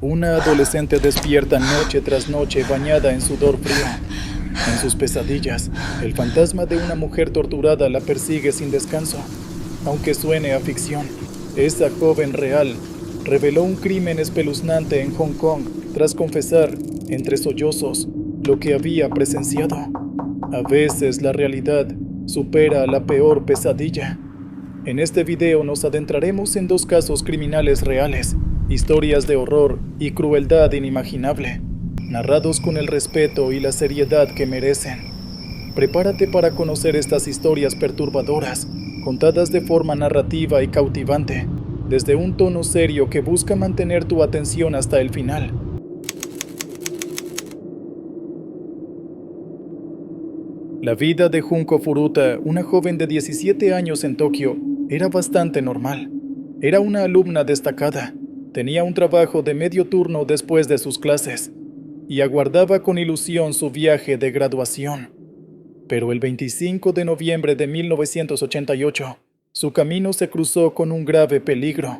Una adolescente despierta noche tras noche bañada en sudor frío. En sus pesadillas, el fantasma de una mujer torturada la persigue sin descanso. Aunque suene a ficción, esa joven real reveló un crimen espeluznante en Hong Kong tras confesar, entre sollozos, lo que había presenciado. A veces la realidad supera a la peor pesadilla. En este video nos adentraremos en dos casos criminales reales, historias de horror y crueldad inimaginable, narrados con el respeto y la seriedad que merecen. Prepárate para conocer estas historias perturbadoras, contadas de forma narrativa y cautivante, desde un tono serio que busca mantener tu atención hasta el final. La vida de Junko Furuta, una joven de 17 años en Tokio, era bastante normal. Era una alumna destacada, tenía un trabajo de medio turno después de sus clases y aguardaba con ilusión su viaje de graduación. Pero el 25 de noviembre de 1988, su camino se cruzó con un grave peligro.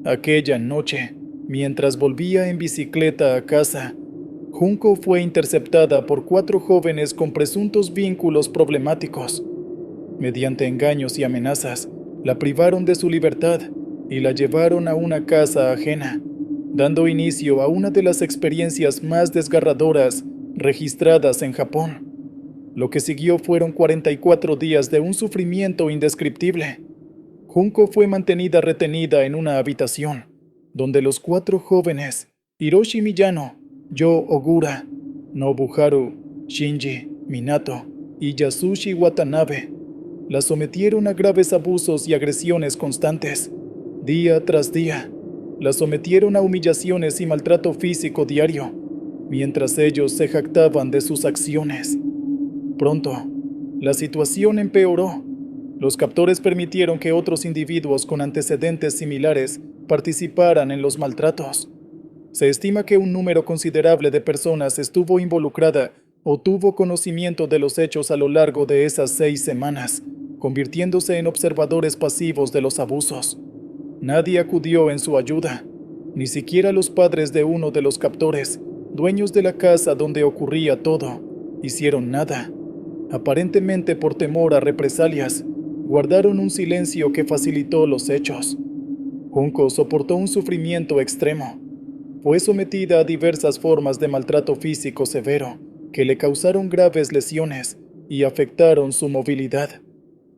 Aquella noche, mientras volvía en bicicleta a casa, Junko fue interceptada por 4 jóvenes con presuntos vínculos problemáticos. Mediante engaños y amenazas, la privaron de su libertad y la llevaron a una casa ajena, dando inicio a una de las experiencias más desgarradoras registradas en Japón. Lo que siguió fueron 44 días de un sufrimiento indescriptible. Junko fue mantenida retenida en una habitación, donde los 4 jóvenes, Hiroshi Miyano, Yo Ogura, Nobuharu, Shinji, Minato y Yasushi Watanabe, la sometieron a graves abusos y agresiones constantes. Día tras día, la sometieron a humillaciones y maltrato físico diario, mientras ellos se jactaban de sus acciones. Pronto, la situación empeoró. Los captores permitieron que otros individuos con antecedentes similares participaran en los maltratos. Se estima que un número considerable de personas estuvo involucrada o tuvo conocimiento de los hechos a lo largo de esas 6 semanas, convirtiéndose en observadores pasivos de los abusos. Nadie acudió en su ayuda, ni siquiera los padres de uno de los captores, dueños de la casa donde ocurría todo, hicieron nada. Aparentemente por temor a represalias, guardaron un silencio que facilitó los hechos. Junko soportó un sufrimiento extremo. Fue sometida a diversas formas de maltrato físico severo, que le causaron graves lesiones y afectaron su movilidad.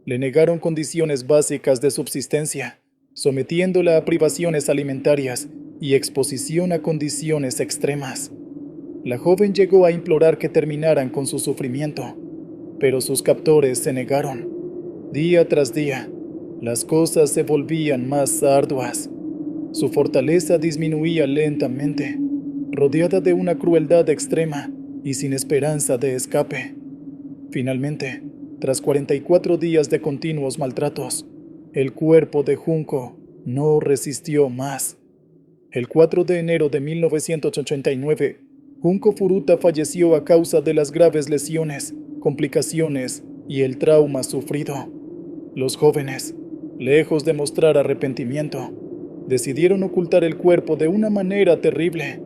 Le negaron condiciones básicas de subsistencia, sometiéndola a privaciones alimentarias y exposición a condiciones extremas. La joven llegó a implorar que terminaran con su sufrimiento, pero sus captores se negaron. Día tras día, las cosas se volvían más arduas. Su fortaleza disminuía lentamente, rodeada de una crueldad extrema y sin esperanza de escape. Finalmente, tras 44 días de continuos maltratos, el cuerpo de Junko no resistió más. El 4 de enero de 1989, Junko Furuta falleció a causa de las graves lesiones, complicaciones y el trauma sufrido. Los jóvenes, lejos de mostrar arrepentimiento, decidieron ocultar el cuerpo de una manera terrible.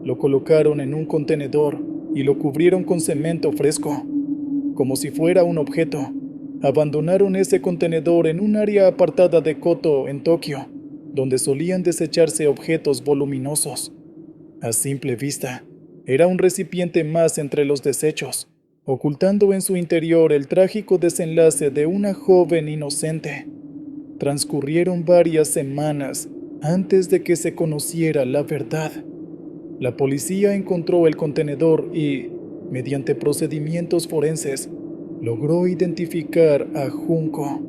Lo colocaron en un contenedor y lo cubrieron con cemento fresco. Como si fuera un objeto, abandonaron ese contenedor en un área apartada de Koto, en Tokio, donde solían desecharse objetos voluminosos. A simple vista, era un recipiente más entre los desechos, ocultando en su interior el trágico desenlace de una joven inocente. Transcurrieron varias semanas antes de que se conociera la verdad. La policía encontró el contenedor y, mediante procedimientos forenses, logró identificar a Junko.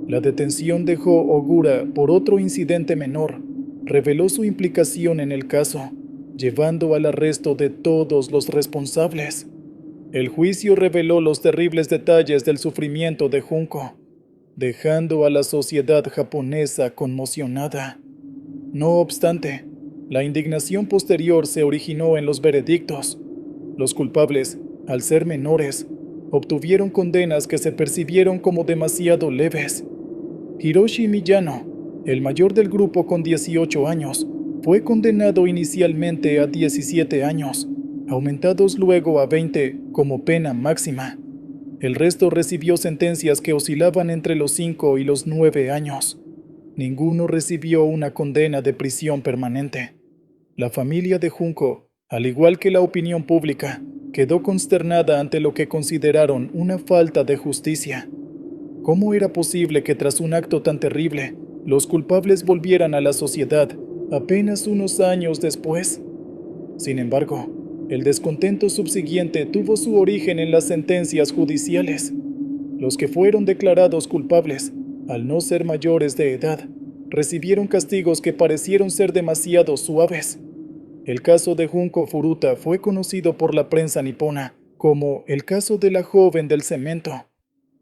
La detención de Jo Ogura por otro incidente menor reveló su implicación en el caso, llevando al arresto de todos los responsables. El juicio reveló los terribles detalles del sufrimiento de Junko, dejando a la sociedad japonesa conmocionada. No obstante, la indignación posterior se originó en los veredictos. Los culpables, al ser menores, obtuvieron condenas que se percibieron como demasiado leves. Hiroshi Miyano, el mayor del grupo con 18 años, Fue condenado inicialmente a 17 años, aumentados luego a 20 como pena máxima. El resto recibió sentencias que oscilaban entre los 5 y los 9 años. Ninguno recibió una condena de prisión permanente. La familia de Junco, al igual que la opinión pública, quedó consternada ante lo que consideraron una falta de justicia. ¿Cómo era posible que tras un acto tan terrible, los culpables volvieran a la sociedad apenas unos años después? Sin embargo, el descontento subsiguiente tuvo su origen en las sentencias judiciales. Los que fueron declarados culpables, al no ser mayores de edad, recibieron castigos que parecieron ser demasiado suaves. El caso de Junko Furuta fue conocido por la prensa nipona como el caso de la joven del cemento,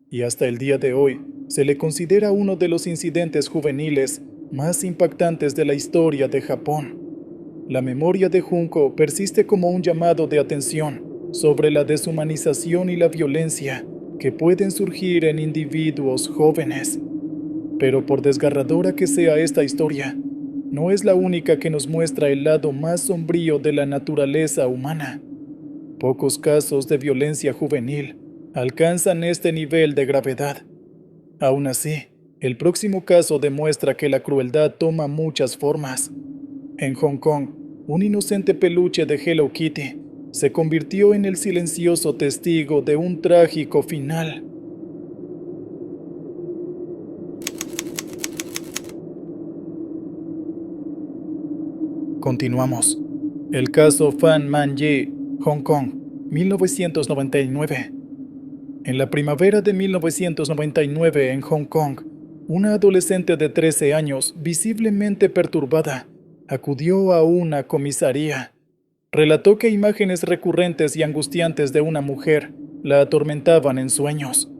y hasta el día de hoy se le considera uno de los incidentes juveniles más impactantes de la historia de Japón. La memoria de Junko persiste como un llamado de atención sobre la deshumanización y la violencia que pueden surgir en individuos jóvenes. Pero por desgarradora que sea esta historia, no es la única que nos muestra el lado más sombrío de la naturaleza humana. Pocos casos de violencia juvenil alcanzan este nivel de gravedad. Aún así, el próximo caso demuestra que la crueldad toma muchas formas. En Hong Kong, un inocente peluche de Hello Kitty se convirtió en el silencioso testigo de un trágico final. Continuamos. El caso Fan Man-yi, Hong Kong, 1999. En la primavera de 1999 en Hong Kong, una adolescente de 13 años, visiblemente perturbada, acudió a una comisaría. Relató que imágenes recurrentes y angustiantes de una mujer la atormentaban en sueños.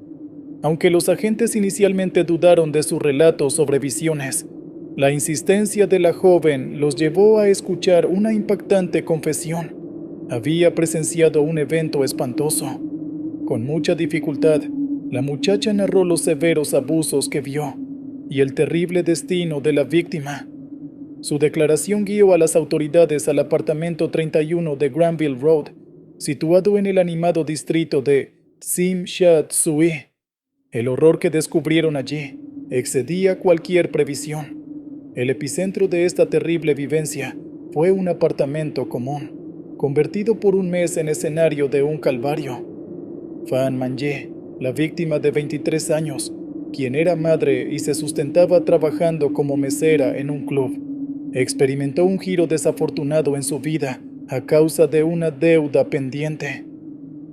Aunque los agentes inicialmente dudaron de su relato sobre visiones, la insistencia de la joven los llevó a escuchar una impactante confesión. Había presenciado un evento espantoso. Con mucha dificultad, la muchacha narró los severos abusos que vio y el terrible destino de la víctima. Su declaración guió a las autoridades al apartamento 31 de Granville Road, situado en el animado distrito de Tsim Sha Tsui. El horror que descubrieron allí excedía cualquier previsión. El epicentro de esta terrible vivencia fue un apartamento común, convertido por un mes en escenario de un calvario. Fan Man-yi, la víctima de 23 años, quien era madre y se sustentaba trabajando como mesera en un club, experimentó un giro desafortunado en su vida a causa de una deuda pendiente.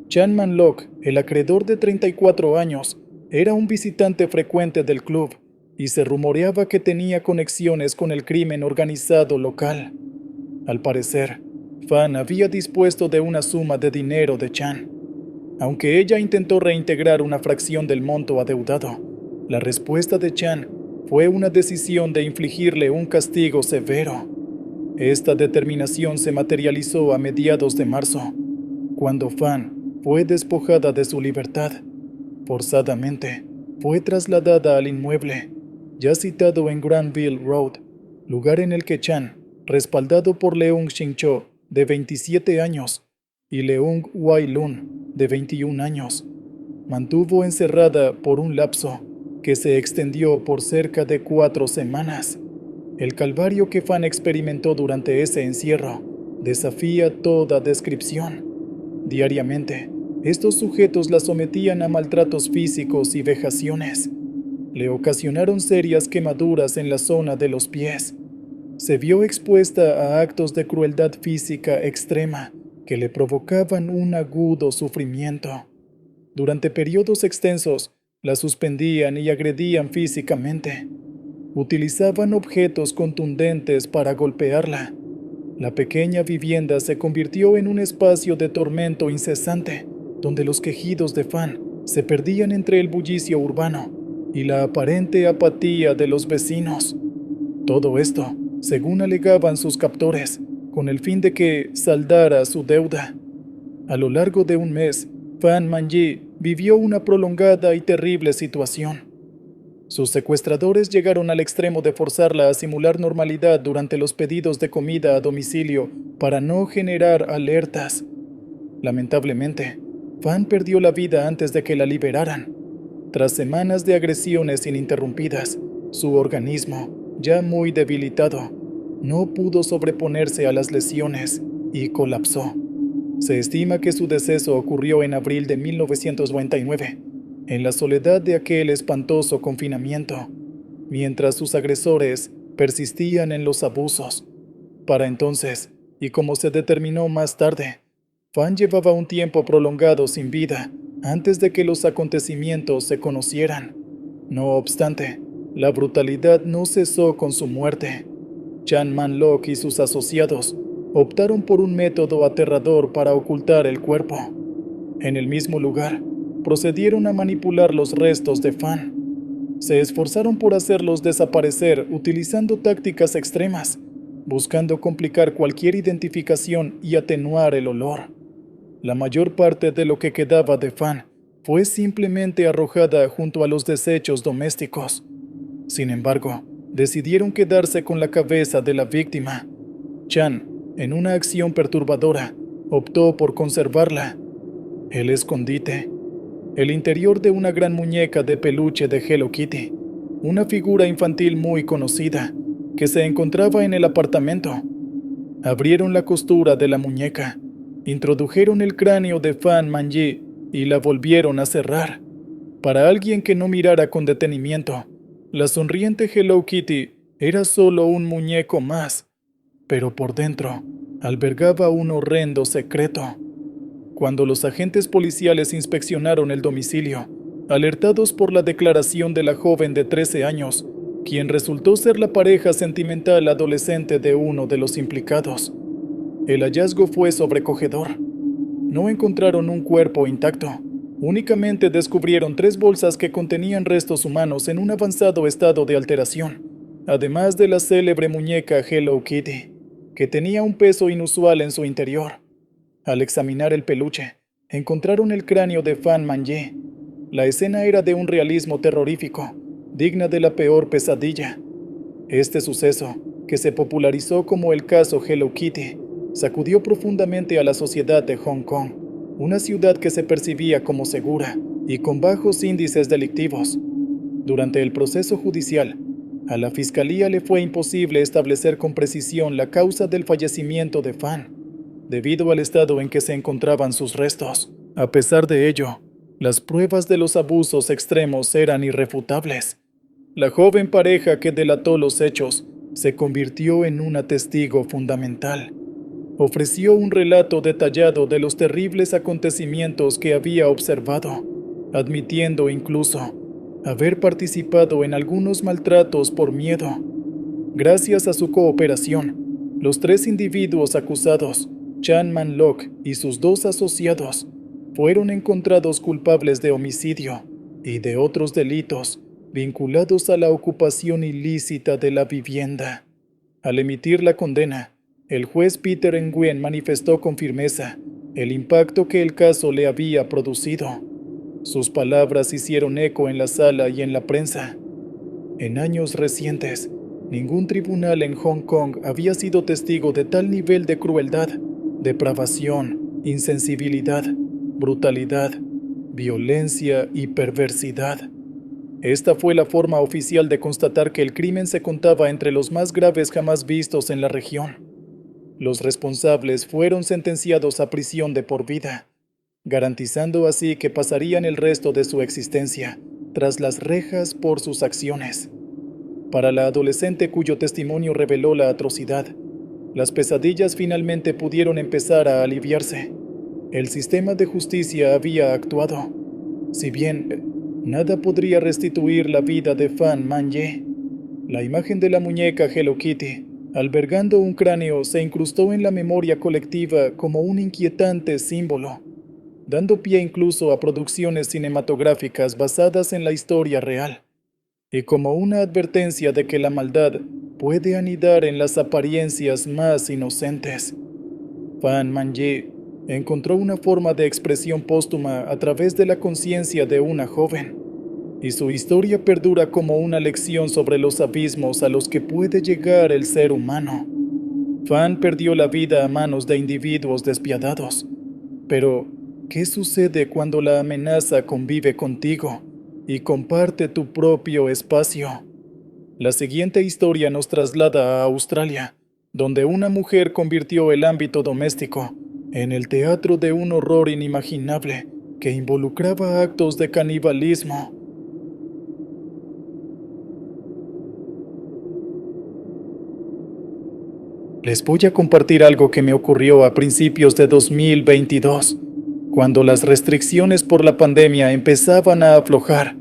Chan Man-lok, el acreedor de 34 años, era un visitante frecuente del club y se rumoreaba que tenía conexiones con el crimen organizado local. Al parecer, Fan había dispuesto de una suma de dinero de Chan. Aunque ella intentó reintegrar una fracción del monto adeudado, la respuesta de Chan fue una decisión de infligirle un castigo severo. Esta determinación se materializó a mediados de marzo, cuando Fan fue despojada de su libertad. Forzadamente, fue trasladada al inmueble, ya citado en Granville Road, lugar en el que Chan, respaldado por Leung Shin-cho, de 27 años, y Leung Wai-lun, de 21 años, mantuvo encerrada por un lapso que se extendió por cerca de 4 semanas. El calvario que Fan experimentó durante ese encierro desafía toda descripción. Diariamente, estos sujetos la sometían a maltratos físicos y vejaciones. Le ocasionaron serias quemaduras en la zona de los pies. Se vio expuesta a actos de crueldad física extrema que le provocaban un agudo sufrimiento. Durante periodos extensos, la suspendían y agredían físicamente. Utilizaban objetos contundentes para golpearla. La pequeña vivienda se convirtió en un espacio de tormento incesante, donde los quejidos de Fan se perdían entre el bullicio urbano y la aparente apatía de los vecinos. Todo esto, según alegaban sus captores, con el fin de que saldara su deuda. A lo largo de un mes, Fan Man-yi vivió una prolongada y terrible situación. Sus secuestradores llegaron al extremo de forzarla a simular normalidad durante los pedidos de comida a domicilio para no generar alertas. Lamentablemente, Fan perdió la vida antes de que la liberaran. Tras semanas de agresiones ininterrumpidas, su organismo, ya muy debilitado, no pudo sobreponerse a las lesiones y colapsó. Se estima que su deceso ocurrió en abril de 1999, en la soledad de aquel espantoso confinamiento, mientras sus agresores persistían en los abusos. Para entonces, y como se determinó más tarde, Fan llevaba un tiempo prolongado sin vida antes de que los acontecimientos se conocieran. No obstante, la brutalidad no cesó con su muerte. Chan Man-lok y sus asociados optaron por un método aterrador para ocultar el cuerpo. En el mismo lugar, procedieron a manipular los restos de Fan. Se esforzaron por hacerlos desaparecer utilizando tácticas extremas, buscando complicar cualquier identificación y atenuar el olor. La mayor parte de lo que quedaba de Fan fue simplemente arrojada junto a los desechos domésticos. Sin embargo, decidieron quedarse con la cabeza de la víctima. Chan, en una acción perturbadora, optó por conservarla. El escondite. El interior de una gran muñeca de peluche de Hello Kitty, una figura infantil muy conocida, que se encontraba en el apartamento. Abrieron la costura de la muñeca, introdujeron el cráneo de Fan Man-yi y la volvieron a cerrar. Para alguien que no mirara con detenimiento, la sonriente Hello Kitty era solo un muñeco más, pero por dentro albergaba un horrendo secreto. Cuando los agentes policiales inspeccionaron el domicilio, alertados por la declaración de la joven de 13 años, quien resultó ser la pareja sentimental adolescente de uno de los implicados, el hallazgo fue sobrecogedor. No encontraron un cuerpo intacto, únicamente descubrieron 3 bolsas que contenían restos humanos en un avanzado estado de alteración, además de la célebre muñeca Hello Kitty, que tenía un peso inusual en su interior. Al examinar el peluche, encontraron el cráneo de Fan Man-yi. La escena era de un realismo terrorífico, digna de la peor pesadilla. Este suceso, que se popularizó como el caso Hello Kitty, sacudió profundamente a la sociedad de Hong Kong, una ciudad que se percibía como segura y con bajos índices delictivos. Durante el proceso judicial, a la fiscalía le fue imposible establecer con precisión la causa del fallecimiento de Fan, debido al estado en que se encontraban sus restos. A pesar de ello, las pruebas de los abusos extremos eran irrefutables. La joven pareja que delató los hechos se convirtió en una testigo fundamental. Ofreció un relato detallado de los terribles acontecimientos que había observado, admitiendo incluso haber participado en algunos maltratos por miedo. Gracias a su cooperación, los 3 individuos acusados, Chan Man-lok y sus 2 asociados, fueron encontrados culpables de homicidio y de otros delitos vinculados a la ocupación ilícita de la vivienda. Al emitir la condena, el juez Peter Nguyen manifestó con firmeza el impacto que el caso le había producido. Sus palabras hicieron eco en la sala y en la prensa. En años recientes, ningún tribunal en Hong Kong había sido testigo de tal nivel de crueldad, depravación, insensibilidad, brutalidad, violencia y perversidad. Esta fue la forma oficial de constatar que el crimen se contaba entre los más graves jamás vistos en la región. Los responsables fueron sentenciados a prisión de por vida, garantizando así que pasarían el resto de su existencia tras las rejas por sus acciones. Para la adolescente cuyo testimonio reveló la atrocidad, las pesadillas finalmente pudieron empezar a aliviarse. El sistema de justicia había actuado. Si bien nada podría restituir la vida de Fan Man-yi, la imagen de la muñeca Hello Kitty, albergando un cráneo, se incrustó en la memoria colectiva como un inquietante símbolo, dando pie incluso a producciones cinematográficas basadas en la historia real, y como una advertencia de que la maldad puede anidar en las apariencias más inocentes. Fan Man-yi encontró una forma de expresión póstuma a través de la conciencia de una joven. y su historia perdura como una lección sobre los abismos a los que puede llegar el ser humano. Fan perdió la vida a manos de individuos despiadados. Pero, ¿qué sucede cuando la amenaza convive contigo y comparte tu propio espacio? La siguiente historia nos traslada a Australia, donde una mujer convirtió el ámbito doméstico en el teatro de un horror inimaginable que involucraba actos de canibalismo. Les voy a compartir algo que me ocurrió a principios de 2022, cuando las restricciones por la pandemia empezaban a aflojar,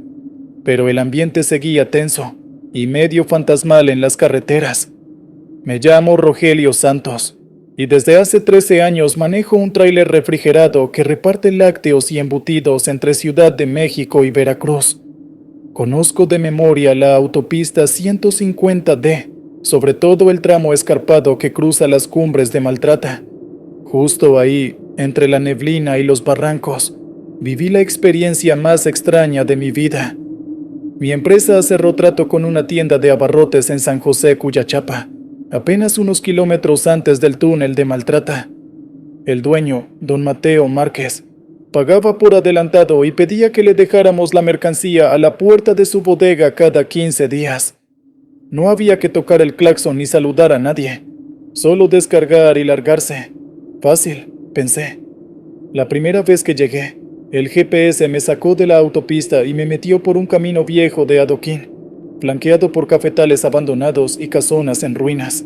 pero el ambiente seguía tenso y medio fantasmal en las carreteras. Me llamo Rogelio Santos y desde hace 13 años manejo un tráiler refrigerado que reparte lácteos y embutidos entre Ciudad de México y Veracruz. Conozco de memoria la autopista 150D, sobre todo el tramo escarpado que cruza las cumbres de Maltrata. Justo ahí, entre la neblina y los barrancos, viví la experiencia más extraña de mi vida. Mi empresa cerró trato con una tienda de abarrotes en San José, Cuyachapa, apenas unos kilómetros antes del túnel de Maltrata. El dueño, don Mateo Márquez, pagaba por adelantado y pedía que le dejáramos la mercancía a la puerta de su bodega cada 15 días. No había que tocar el claxon ni saludar a nadie, solo descargar y largarse. Fácil, pensé. La primera vez que llegué, el GPS me sacó de la autopista y me metió por un camino viejo de adoquín, flanqueado por cafetales abandonados y casonas en ruinas.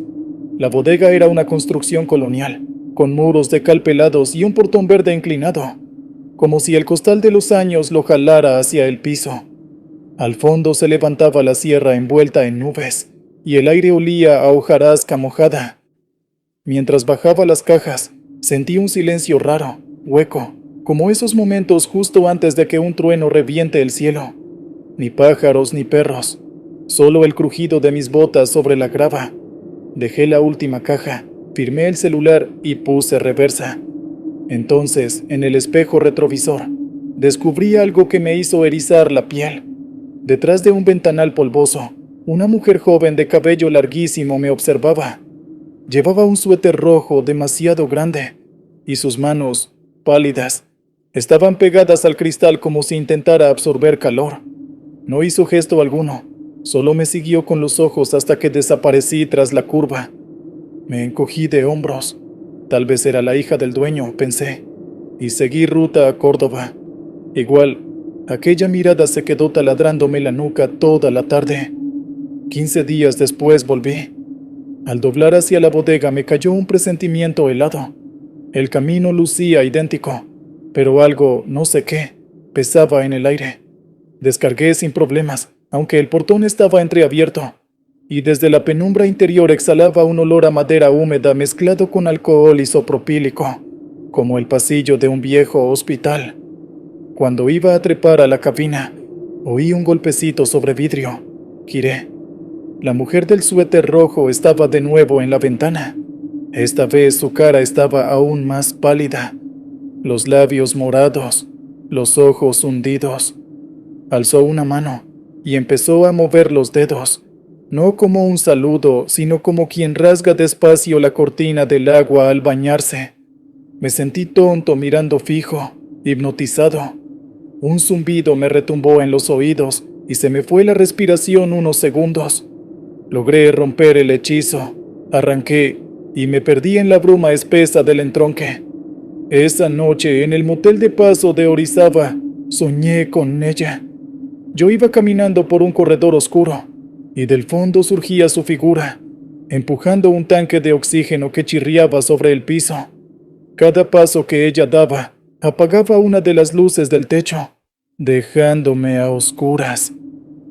La bodega era una construcción colonial, con muros de cal pelados y un portón verde inclinado, como si el costal de los años lo jalara hacia el piso. Al fondo se levantaba la sierra envuelta en nubes, y el aire olía a hojarasca mojada. Mientras bajaba las cajas, sentí un silencio raro, hueco, como esos momentos justo antes de que un trueno reviente el cielo. Ni pájaros ni perros, solo el crujido de mis botas sobre la grava. Dejé la última caja, firmé el celular y puse reversa. Entonces, en el espejo retrovisor, descubrí algo que me hizo erizar la piel. Detrás de un ventanal polvoso, una mujer joven de cabello larguísimo me observaba. Llevaba un suéter rojo demasiado grande, y sus manos, pálidas, estaban pegadas al cristal como si intentara absorber calor. No hizo gesto alguno, solo me siguió con los ojos hasta que desaparecí tras la curva. Me encogí de hombros. Tal vez era la hija del dueño, pensé, y seguí ruta a Córdoba. Igual, aquella mirada se quedó taladrándome la nuca toda la tarde. 15 días después volví. Al doblar hacia la bodega me cayó un presentimiento helado. El camino lucía idéntico, pero algo, no sé qué, pesaba en el aire. Descargué sin problemas, aunque el portón estaba entreabierto, y desde la penumbra interior exhalaba un olor a madera húmeda mezclado con alcohol isopropílico, como el pasillo de un viejo hospital. Cuando iba a trepar a la cabina, oí un golpecito sobre vidrio. Giré. La mujer del suéter rojo estaba de nuevo en la ventana. Esta vez su cara estaba aún más pálida, los labios morados, los ojos hundidos. Alzó una mano y empezó a mover los dedos, no como un saludo, sino como quien rasga despacio la cortina del agua al bañarse. Me sentí tonto mirando fijo, hipnotizado. Un zumbido me retumbó en los oídos y se me fue la respiración unos segundos. Logré romper el hechizo, arranqué y me perdí en la bruma espesa del entronque. Esa noche, en el motel de paso de Orizaba, soñé con ella. Yo iba caminando por un corredor oscuro, y del fondo surgía su figura, empujando un tanque de oxígeno que chirriaba sobre el piso. Cada paso que ella daba, apagaba una de las luces del techo, dejándome a oscuras.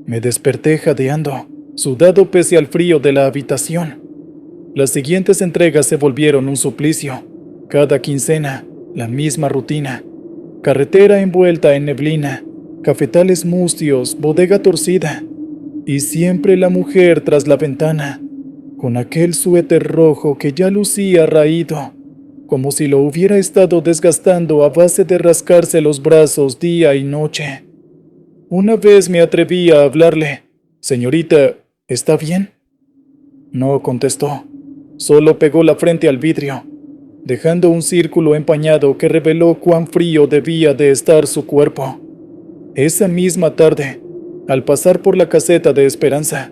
Me desperté jadeando, sudado pese al frío de la habitación. Las siguientes entregas se volvieron un suplicio. Cada quincena, la misma rutina. Carretera envuelta en neblina, cafetales mustios, bodega torcida. Y siempre la mujer tras la ventana, con aquel suéter rojo que ya lucía raído, como si lo hubiera estado desgastando a base de rascarse los brazos día y noche. Una vez me atreví a hablarle. «Señorita, ¿está bien?». No contestó. Solo pegó la frente al vidrio, dejando un círculo empañado que reveló cuán frío debía de estar su cuerpo. Esa misma tarde, al pasar por la caseta de Esperanza,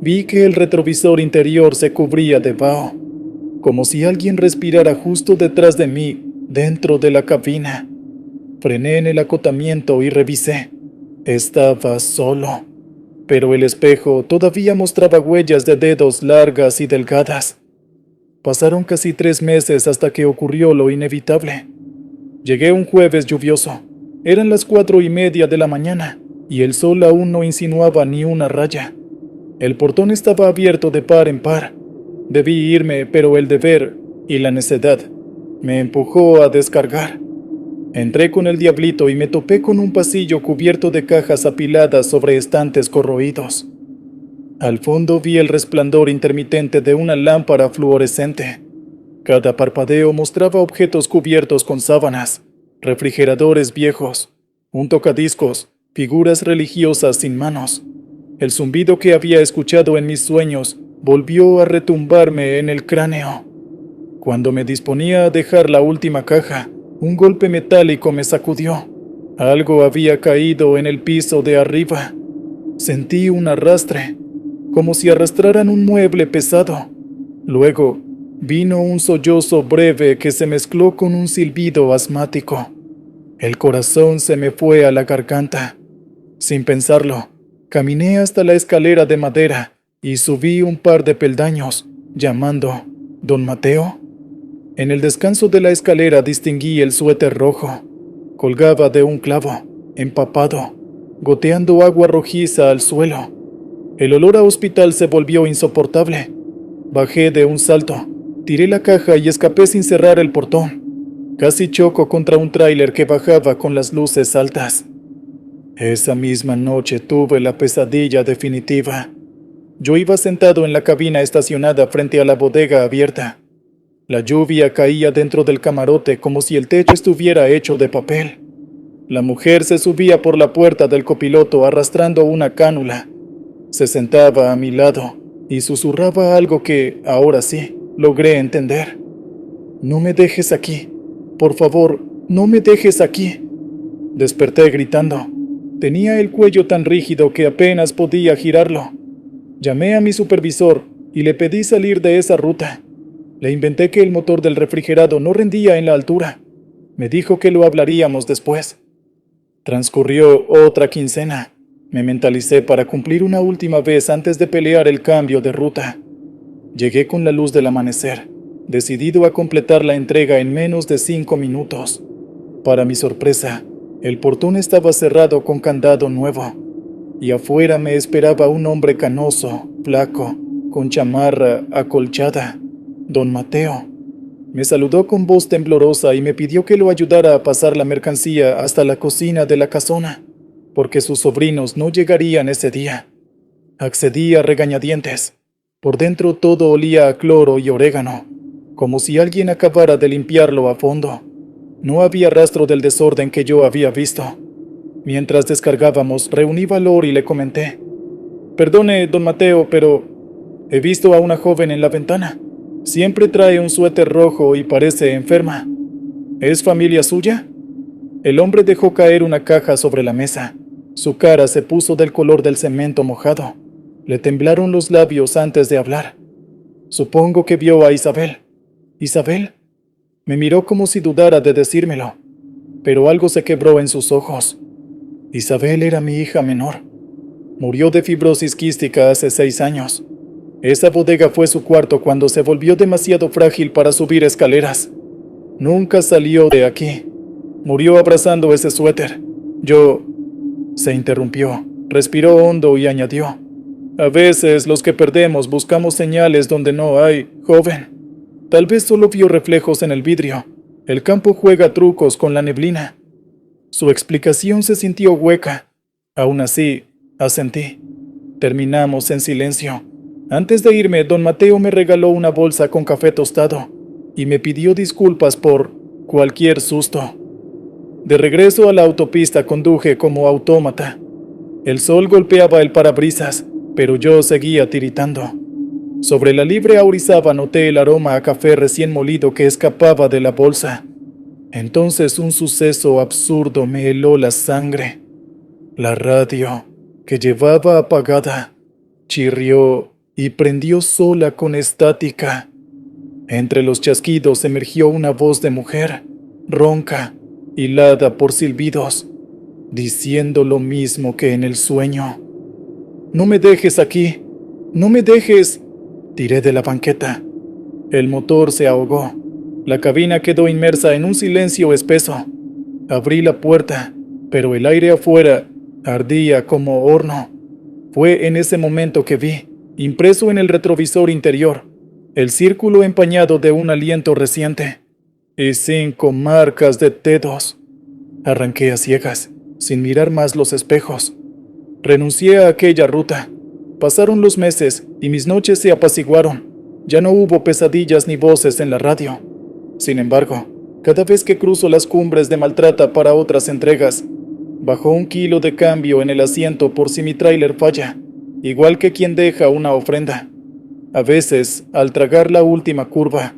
vi que el retrovisor interior se cubría de vaho, como si alguien respirara justo detrás de mí, dentro de la cabina. Frené en el acotamiento y revisé. Estaba solo, pero el espejo todavía mostraba huellas de dedos largas y delgadas. Pasaron casi 3 meses hasta que ocurrió lo inevitable. Llegué un jueves lluvioso. Eran las 4:30 de la mañana, y el sol aún no insinuaba ni una raya. El portón estaba abierto de par en par. Debí irme, pero el deber y la necedad me empujó a descargar. Entré con el diablito y me topé con un pasillo cubierto de cajas apiladas sobre estantes corroídos. Al fondo vi el resplandor intermitente de una lámpara fluorescente. Cada parpadeo mostraba objetos cubiertos con sábanas, refrigeradores viejos, un tocadiscos, figuras religiosas sin manos. El zumbido que había escuchado en mis sueños volvió a retumbarme en el cráneo. Cuando me disponía a dejar la última caja, un golpe metálico me sacudió. Algo había caído en el piso de arriba. Sentí un arrastre, como si arrastraran un mueble pesado. Luego, vino un sollozo breve que se mezcló con un silbido asmático. El corazón se me fue a la garganta. Sin pensarlo, caminé hasta la escalera de madera y subí un par de peldaños, llamando: «¿Don Mateo?». En el descanso de la escalera distinguí el suéter rojo. Colgaba de un clavo, empapado, goteando agua rojiza al suelo. El olor a hospital se volvió insoportable. Bajé de un salto, tiré la caja y escapé sin cerrar el portón. Casi choco contra un tráiler que bajaba con las luces altas. Esa misma noche tuve la pesadilla definitiva. Yo iba sentado en la cabina estacionada frente a la bodega abierta. La lluvia caía dentro del camarote como si el techo estuviera hecho de papel. La mujer se subía por la puerta del copiloto arrastrando una cánula. Se sentaba a mi lado y susurraba algo que, ahora sí, logré entender. «No me dejes aquí. Por favor, no me dejes aquí». Desperté gritando. Tenía el cuello tan rígido que apenas podía girarlo. Llamé a mi supervisor y le pedí salir de esa ruta. Le inventé que el motor del refrigerado no rendía en la altura. Me dijo que lo hablaríamos después. Transcurrió otra quincena. Me mentalicé para cumplir una última vez antes de pelear el cambio de ruta. Llegué con la luz del amanecer, decidido a completar la entrega en menos de 5 minutos. Para mi sorpresa, el portón estaba cerrado con candado nuevo, y afuera me esperaba un hombre canoso, flaco, con chamarra acolchada. «Don Mateo». Me saludó con voz temblorosa y me pidió que lo ayudara a pasar la mercancía hasta la cocina de la casona, porque sus sobrinos no llegarían ese día. Accedí a regañadientes. Por dentro todo olía a cloro y orégano, como si alguien acabara de limpiarlo a fondo. No había rastro del desorden que yo había visto. Mientras descargábamos, reuní valor y le comenté: «Perdone, don Mateo, pero he visto a una joven en la ventana. Siempre trae un suéter rojo y parece enferma. ¿Es familia suya?». El hombre dejó caer una caja sobre la mesa. Su cara se puso del color del cemento mojado. Le temblaron los labios antes de hablar. Supongo que vio a Isabel. «¿Isabel?». Me miró como si dudara de decírmelo, pero algo se quebró en sus ojos. Isabel era mi hija menor. Murió de fibrosis quística hace 6 años. Esa bodega fue su cuarto cuando se volvió demasiado frágil para subir escaleras. Nunca salió de aquí. Murió abrazando ese suéter. Yo... Se interrumpió, respiró hondo y añadió: «A veces los que perdemos buscamos señales donde no hay, joven. Tal vez solo vio reflejos en el vidrio. El campo juega trucos con la neblina». Su explicación se sintió hueca. Aún así, asentí. Terminamos en silencio. Antes de irme, don Mateo me regaló una bolsa con café tostado y me pidió disculpas por cualquier susto. De regreso a la autopista conduje como autómata. El sol golpeaba el parabrisas, pero yo seguía tiritando. Sobre la libre aurizaba noté el aroma a café recién molido que escapaba de la bolsa. Entonces un suceso absurdo me heló la sangre. La radio, que llevaba apagada, chirrió y prendió sola con estática. Entre los chasquidos emergió una voz de mujer, ronca, hilada por silbidos, diciendo lo mismo que en el sueño. «No me dejes aquí, no me dejes», tiré de la banqueta. El motor se ahogó. La cabina quedó inmersa en un silencio espeso. Abrí la puerta, pero el aire afuera ardía como horno. Fue en ese momento que vi, impreso en el retrovisor interior, el círculo empañado de un aliento reciente y 5 marcas de dedos. Arranqué a ciegas, sin mirar más los espejos. Renuncié a aquella ruta. Pasaron los meses y mis noches se apaciguaron. Ya no hubo pesadillas ni voces en la radio. Sin embargo, cada vez que cruzo las cumbres de Maltrata para otras entregas, bajo 1 kilo de cambio en el asiento por si mi tráiler falla, igual que quien deja una ofrenda. A veces, al tragar la última curva,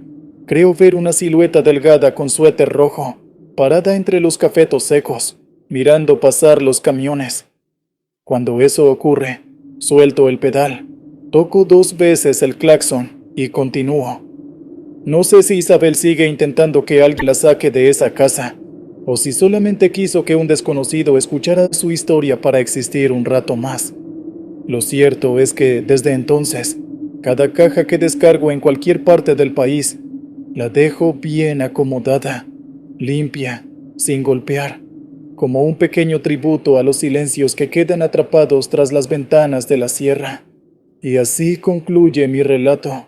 creo ver una silueta delgada con suéter rojo, parada entre los cafetos secos, mirando pasar los camiones. Cuando eso ocurre, suelto el pedal, toco 2 veces el claxon y continúo. No sé si Isabel sigue intentando que alguien la saque de esa casa, o si solamente quiso que un desconocido escuchara su historia para existir un rato más. Lo cierto es que, desde entonces, cada caja que descargo en cualquier parte del país, la dejo bien acomodada, limpia, sin golpear, como un pequeño tributo a los silencios que quedan atrapados tras las ventanas de la sierra. Y así concluye mi relato.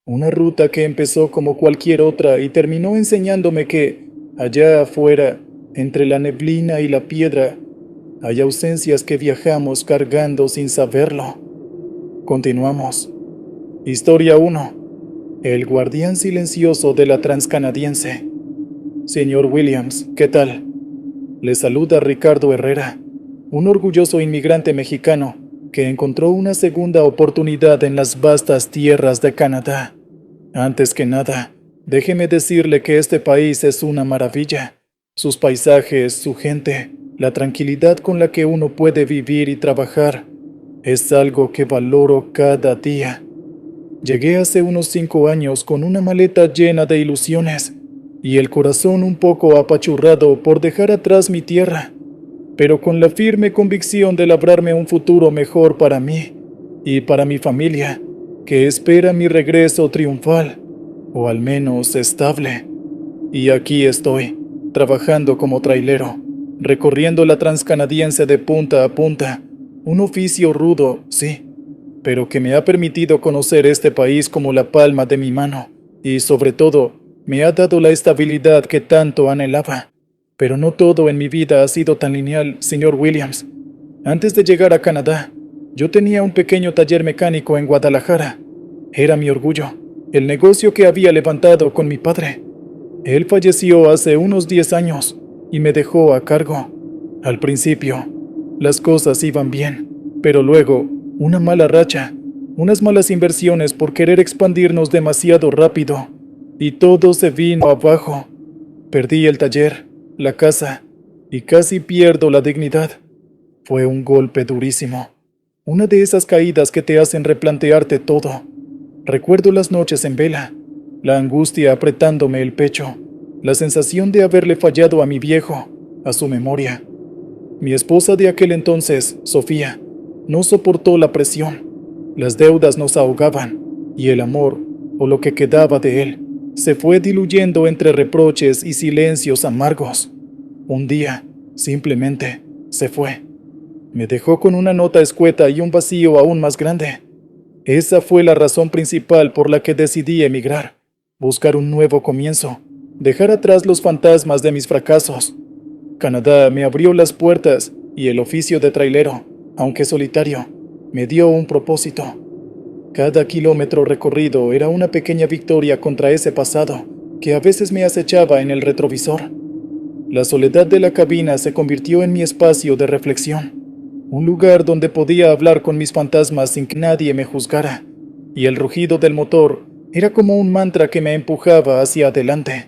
Una ruta que empezó como cualquier otra y terminó enseñándome que, allá afuera, entre la neblina y la piedra, hay ausencias que viajamos cargando sin saberlo. Continuamos. Historia 1. El guardián silencioso de la Transcanadiense. Señor Williams, ¿qué tal? Le saluda Ricardo Herrera, un orgulloso inmigrante mexicano que encontró una segunda oportunidad en las vastas tierras de Canadá. Antes que nada, déjeme decirle que este país es una maravilla. Sus paisajes, su gente, la tranquilidad con la que uno puede vivir y trabajar, es algo que valoro cada día. Llegué hace unos 5 años con una maleta llena de ilusiones y el corazón un poco apachurrado por dejar atrás mi tierra, pero con la firme convicción de labrarme un futuro mejor para mí y para mi familia, que espera mi regreso triunfal, o al menos estable. Y aquí estoy, trabajando como trailero, recorriendo la Transcanadiense de punta a punta, un oficio rudo, sí, pero que me ha permitido conocer este país como la palma de mi mano, y sobre todo, me ha dado la estabilidad que tanto anhelaba. Pero no todo en mi vida ha sido tan lineal, señor Williams. Antes de llegar a Canadá, yo tenía un pequeño taller mecánico en Guadalajara. Era mi orgullo, el negocio que había levantado con mi padre. Él falleció hace unos 10 años y me dejó a cargo. Al principio, las cosas iban bien, pero luego, una mala racha, unas malas inversiones por querer expandirnos demasiado rápido, y todo se vino abajo. Perdí el taller, la casa, y casi pierdo la dignidad. Fue un golpe durísimo. Una de esas caídas que te hacen replantearte todo. Recuerdo las noches en vela, la angustia apretándome el pecho, la sensación de haberle fallado a mi viejo, a su memoria. Mi esposa de aquel entonces, Sofía, no soportó la presión. Las deudas nos ahogaban, y el amor, o lo que quedaba de él, se fue diluyendo entre reproches y silencios amargos. Un día, simplemente, se fue. Me dejó con una nota escueta y un vacío aún más grande. Esa fue la razón principal por la que decidí emigrar, buscar un nuevo comienzo, dejar atrás los fantasmas de mis fracasos. Canadá me abrió las puertas y el oficio de trailero, aunque solitario, me dio un propósito. Cada kilómetro recorrido era una pequeña victoria contra ese pasado que a veces me acechaba en el retrovisor. La soledad de la cabina se convirtió en mi espacio de reflexión. Un lugar donde podía hablar con mis fantasmas sin que nadie me juzgara, y el rugido del motor era como un mantra que me empujaba hacia adelante.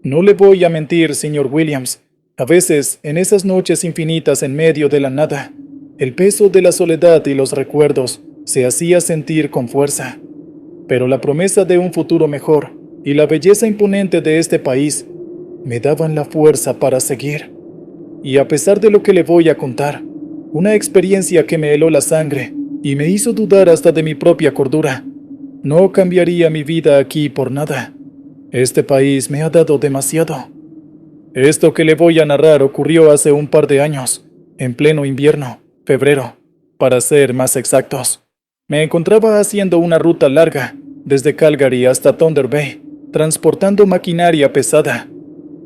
No le voy a mentir, señor Williams, a veces, en esas noches infinitas en medio de la nada, el peso de la soledad y los recuerdos se hacía sentir con fuerza. Pero la promesa de un futuro mejor y la belleza imponente de este país me daban la fuerza para seguir. Y a pesar de lo que le voy a contar, una experiencia que me heló la sangre y me hizo dudar hasta de mi propia cordura, no cambiaría mi vida aquí por nada. Este país me ha dado demasiado. Esto que le voy a narrar ocurrió hace un par de años, en pleno invierno, febrero, para ser más exactos. Me encontraba haciendo una ruta larga, desde Calgary hasta Thunder Bay, transportando maquinaria pesada.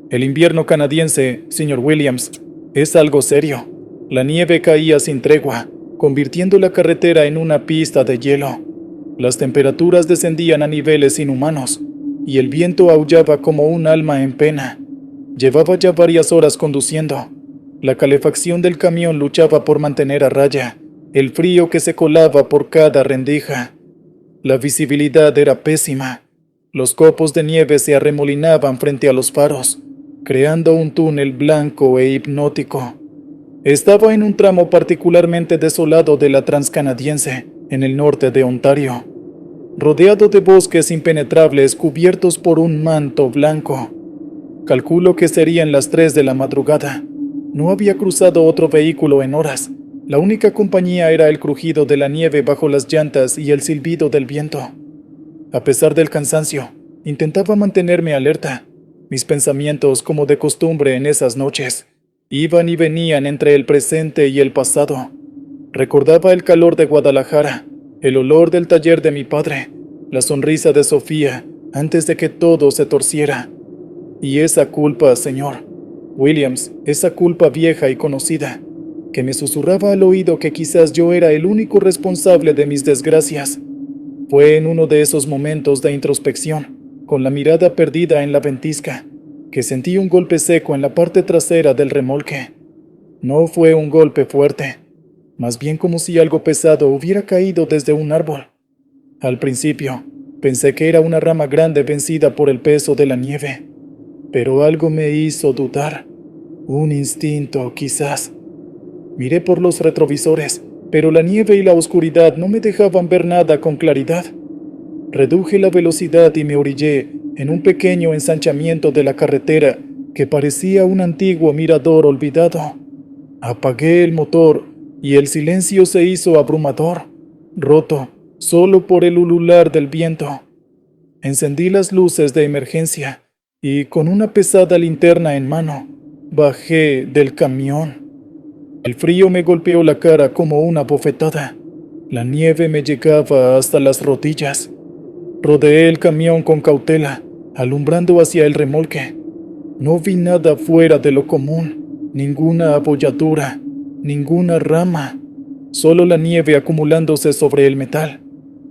El invierno canadiense, señor Williams, es algo serio. La nieve caía sin tregua, convirtiendo la carretera en una pista de hielo. Las temperaturas descendían a niveles inhumanos, y el viento aullaba como un alma en pena. Llevaba ya varias horas conduciendo. La calefacción del camión luchaba por mantener a raya el frío que se colaba por cada rendija. La visibilidad era pésima. Los copos de nieve se arremolinaban frente a los faros, creando un túnel blanco e hipnótico. Estaba en un tramo particularmente desolado de la Transcanadiense, en el norte de Ontario, rodeado de bosques impenetrables cubiertos por un manto blanco. Calculo que serían las 3 de la madrugada. No había cruzado otro vehículo en horas. La única compañía era el crujido de la nieve bajo las llantas y el silbido del viento. A pesar del cansancio, intentaba mantenerme alerta. Mis pensamientos, como de costumbre en esas noches, iban y venían entre el presente y el pasado. Recordaba el calor de Guadalajara, el olor del taller de mi padre, la sonrisa de Sofía antes de que todo se torciera. Y esa culpa, señor Williams, esa culpa vieja y conocida, que me susurraba al oído que quizás yo era el único responsable de mis desgracias. Fue en uno de esos momentos de introspección, con la mirada perdida en la ventisca, que sentí un golpe seco en la parte trasera del remolque. No fue un golpe fuerte, más bien como si algo pesado hubiera caído desde un árbol. Al principio, pensé que era una rama grande vencida por el peso de la nieve, pero algo me hizo dudar. Un instinto, quizás. Miré por los retrovisores, pero la nieve y la oscuridad no me dejaban ver nada con claridad. Reduje la velocidad y me orillé en un pequeño ensanchamiento de la carretera que parecía un antiguo mirador olvidado. Apagué el motor y el silencio se hizo abrumador, roto solo por el ulular del viento. Encendí las luces de emergencia y, con una pesada linterna en mano, bajé del camión. El frío me golpeó la cara como una bofetada. La nieve me llegaba hasta las rodillas. Rodeé el camión con cautela, alumbrando hacia el remolque. No vi nada fuera de lo común, ninguna abolladura, ninguna rama, solo la nieve acumulándose sobre el metal.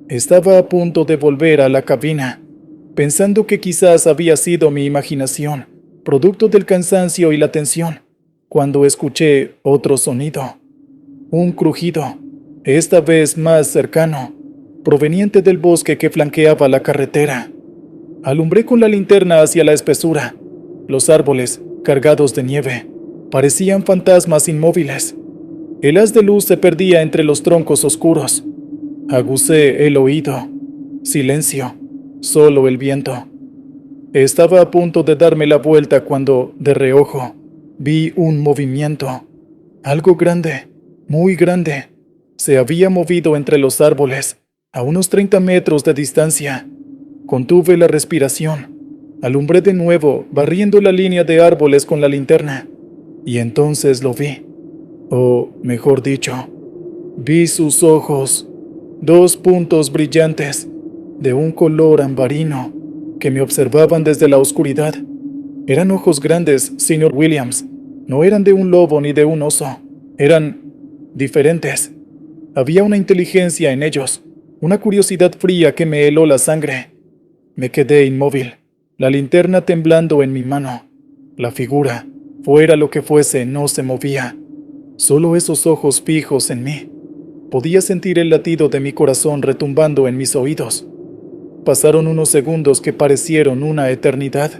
Estaba a punto de volver a la cabina, pensando que quizás había sido mi imaginación, producto del cansancio y la tensión, cuando escuché otro sonido. Un crujido, esta vez más cercano, proveniente del bosque que flanqueaba la carretera. Alumbré con la linterna hacia la espesura. Los árboles, cargados de nieve, parecían fantasmas inmóviles. El haz de luz se perdía entre los troncos oscuros. Agucé el oído. Silencio, solo el viento. Estaba a punto de darme la vuelta cuando, de reojo, vi un movimiento. Algo grande, muy grande, se había movido entre los árboles, a unos 30 metros de distancia. Contuve la respiración. Alumbré de nuevo, barriendo la línea de árboles con la linterna. Y entonces lo vi. O, mejor dicho, vi sus ojos, 2 puntos brillantes, de un color ambarino, que me observaban desde la oscuridad. Eran ojos grandes, señor Williams. No eran de un lobo ni de un oso. Eran diferentes. Había una inteligencia en ellos, una curiosidad fría que me heló la sangre. Me quedé inmóvil, la linterna temblando en mi mano. La figura, fuera lo que fuese, no se movía. Solo esos ojos fijos en mí. Podía sentir el latido de mi corazón retumbando en mis oídos. Pasaron unos segundos que parecieron una eternidad.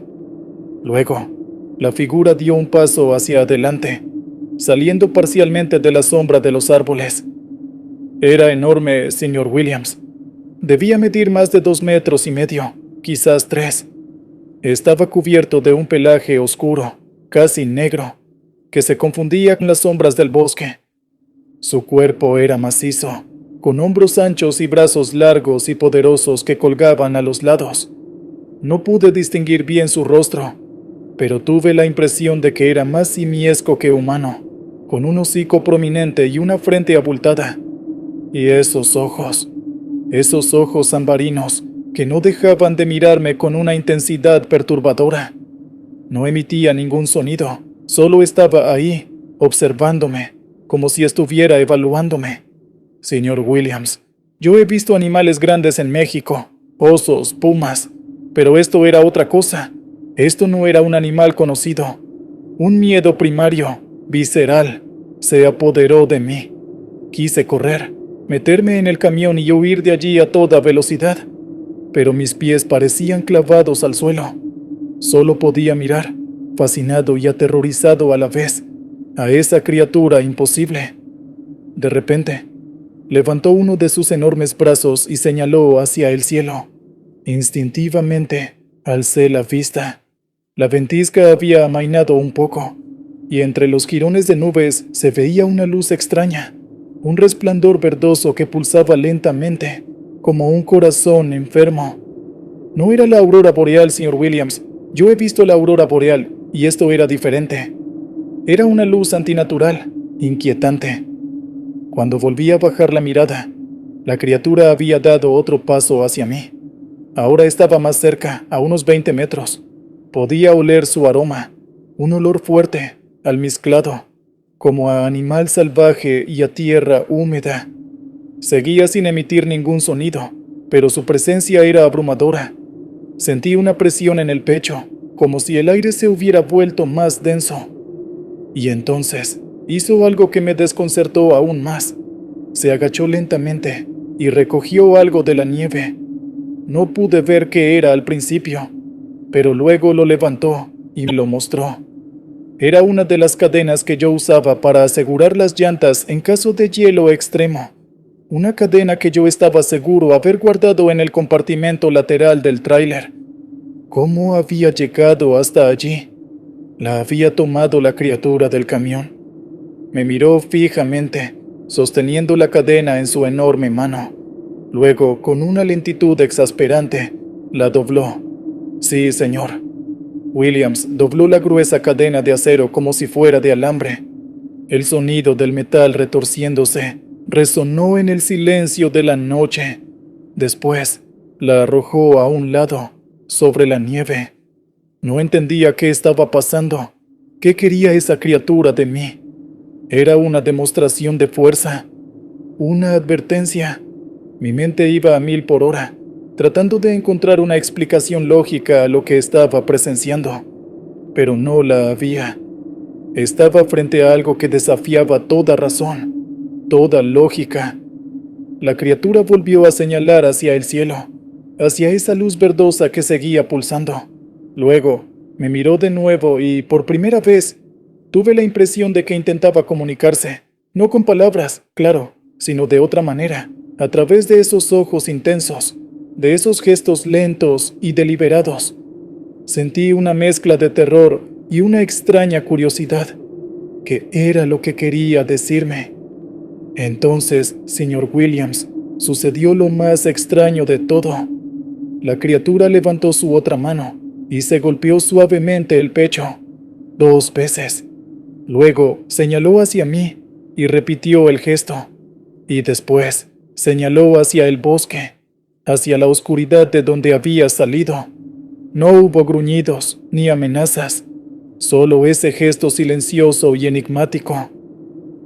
Luego, la figura dio un paso hacia adelante, saliendo parcialmente de la sombra de los árboles. Era enorme, señor Williams. Debía medir más de 2,5 metros, quizás 3. Estaba cubierto de un pelaje oscuro, casi negro, que se confundía con las sombras del bosque. Su cuerpo era macizo, con hombros anchos y brazos largos y poderosos que colgaban a los lados. No pude distinguir bien su rostro, pero tuve la impresión de que era más simiesco que humano, con un hocico prominente y una frente abultada. Y esos ojos ambarinos, que no dejaban de mirarme con una intensidad perturbadora. No emitía ningún sonido, solo estaba ahí, observándome, como si estuviera evaluándome. Señor Williams, yo he visto animales grandes en México, osos, pumas, pero esto era otra cosa. Esto no era un animal conocido. Un miedo primario, visceral, se apoderó de mí. Quise correr, meterme en el camión y huir de allí a toda velocidad, pero mis pies parecían clavados al suelo. Solo podía mirar, fascinado y aterrorizado a la vez, a esa criatura imposible. De repente, levantó uno de sus enormes brazos y señaló hacia el cielo. Instintivamente, alcé la vista. La ventisca había amainado un poco, y entre los jirones de nubes se veía una luz extraña, un resplandor verdoso que pulsaba lentamente, como un corazón enfermo. No era la aurora boreal, señor Williams. Yo he visto la aurora boreal, y esto era diferente. Era una luz antinatural, inquietante. Cuando volví a bajar la mirada, la criatura había dado otro paso hacia mí. Ahora estaba más cerca, a unos 20 metros. Podía oler su aroma, un olor fuerte, almizclado, como a animal salvaje y a tierra húmeda. Seguía sin emitir ningún sonido, pero su presencia era abrumadora. Sentí una presión en el pecho, como si el aire se hubiera vuelto más denso. Y entonces hizo algo que me desconcertó aún más. Se agachó lentamente y recogió algo de la nieve. No pude ver qué era al principio, pero luego lo levantó y me lo mostró. Era una de las cadenas que yo usaba para asegurar las llantas en caso de hielo extremo. Una cadena que yo estaba seguro haber guardado en el compartimento lateral del tráiler. ¿Cómo había llegado hasta allí? La había tomado la criatura del camión. Me miró fijamente, sosteniendo la cadena en su enorme mano. Luego, con una lentitud exasperante, la dobló. Sí, señor. Williams dobló la gruesa cadena de acero como si fuera de alambre. El sonido del metal retorciéndose resonó en el silencio de la noche. Después, la arrojó a un lado, sobre la nieve. No entendía qué estaba pasando. ¿Qué quería esa criatura de mí? Era una demostración de fuerza, una advertencia. Mi mente iba a 1000 por hora, tratando de encontrar una explicación lógica a lo que estaba presenciando, pero no la había. Estaba frente a algo que desafiaba toda razón, toda lógica. La criatura volvió a señalar hacia el cielo, hacia esa luz verdosa que seguía pulsando. Luego, me miró de nuevo y, por primera vez, tuve la impresión de que intentaba comunicarse, no con palabras, claro, sino de otra manera, a través de esos ojos intensos, de esos gestos lentos y deliberados. Sentí una mezcla de terror y una extraña curiosidad. ¿Qué era lo que quería decirme? Entonces, señor Williams, sucedió lo más extraño de todo. La criatura levantó su otra mano y se golpeó suavemente el pecho 2 veces. Luego señaló hacia mí y repitió el gesto. Y después señaló hacia el bosque, hacia la oscuridad de donde había salido. No hubo gruñidos ni amenazas, solo ese gesto silencioso y enigmático.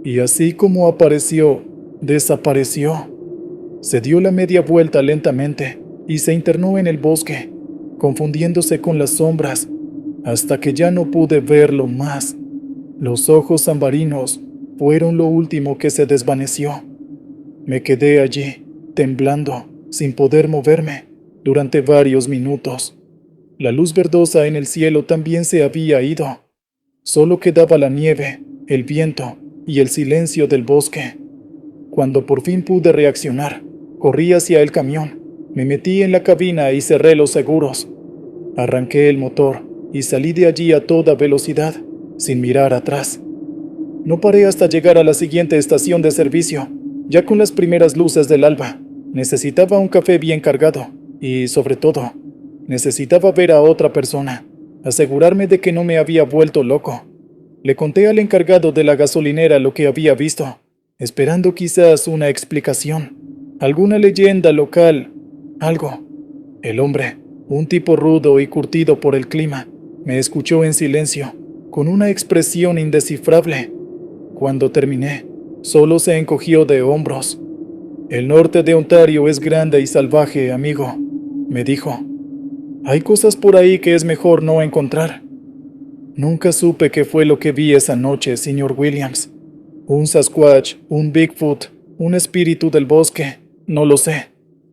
Y así como apareció, desapareció. Se dio la media vuelta lentamente y se internó en el bosque, confundiéndose con las sombras, hasta que ya no pude verlo más. Los ojos ambarinos, fueron lo último que se desvaneció. Me quedé allí, temblando, sin poder moverme, durante varios minutos. La luz verdosa en el cielo también se había ido. Solo quedaba la nieve, el viento y el silencio del bosque. Cuando por fin pude reaccionar, corrí hacia el camión, me metí en la cabina y cerré los seguros. Arranqué el motor y salí de allí a toda velocidad, sin mirar atrás. No paré hasta llegar a la siguiente estación de servicio, ya con las primeras luces del alba. Necesitaba un café bien cargado y, sobre todo, necesitaba ver a otra persona, asegurarme de que no me había vuelto loco. Le conté al encargado de la gasolinera lo que había visto, esperando quizás una explicación, alguna leyenda local, algo. El hombre, un tipo rudo y curtido por el clima, me escuchó en silencio, con una expresión indescifrable. Cuando terminé, solo se encogió de hombros. El norte de Ontario es grande y salvaje, amigo, me dijo. Hay cosas por ahí que es mejor no encontrar. Nunca supe qué fue lo que vi esa noche, señor Williams. Un Sasquatch, un Bigfoot, un espíritu del bosque, no lo sé.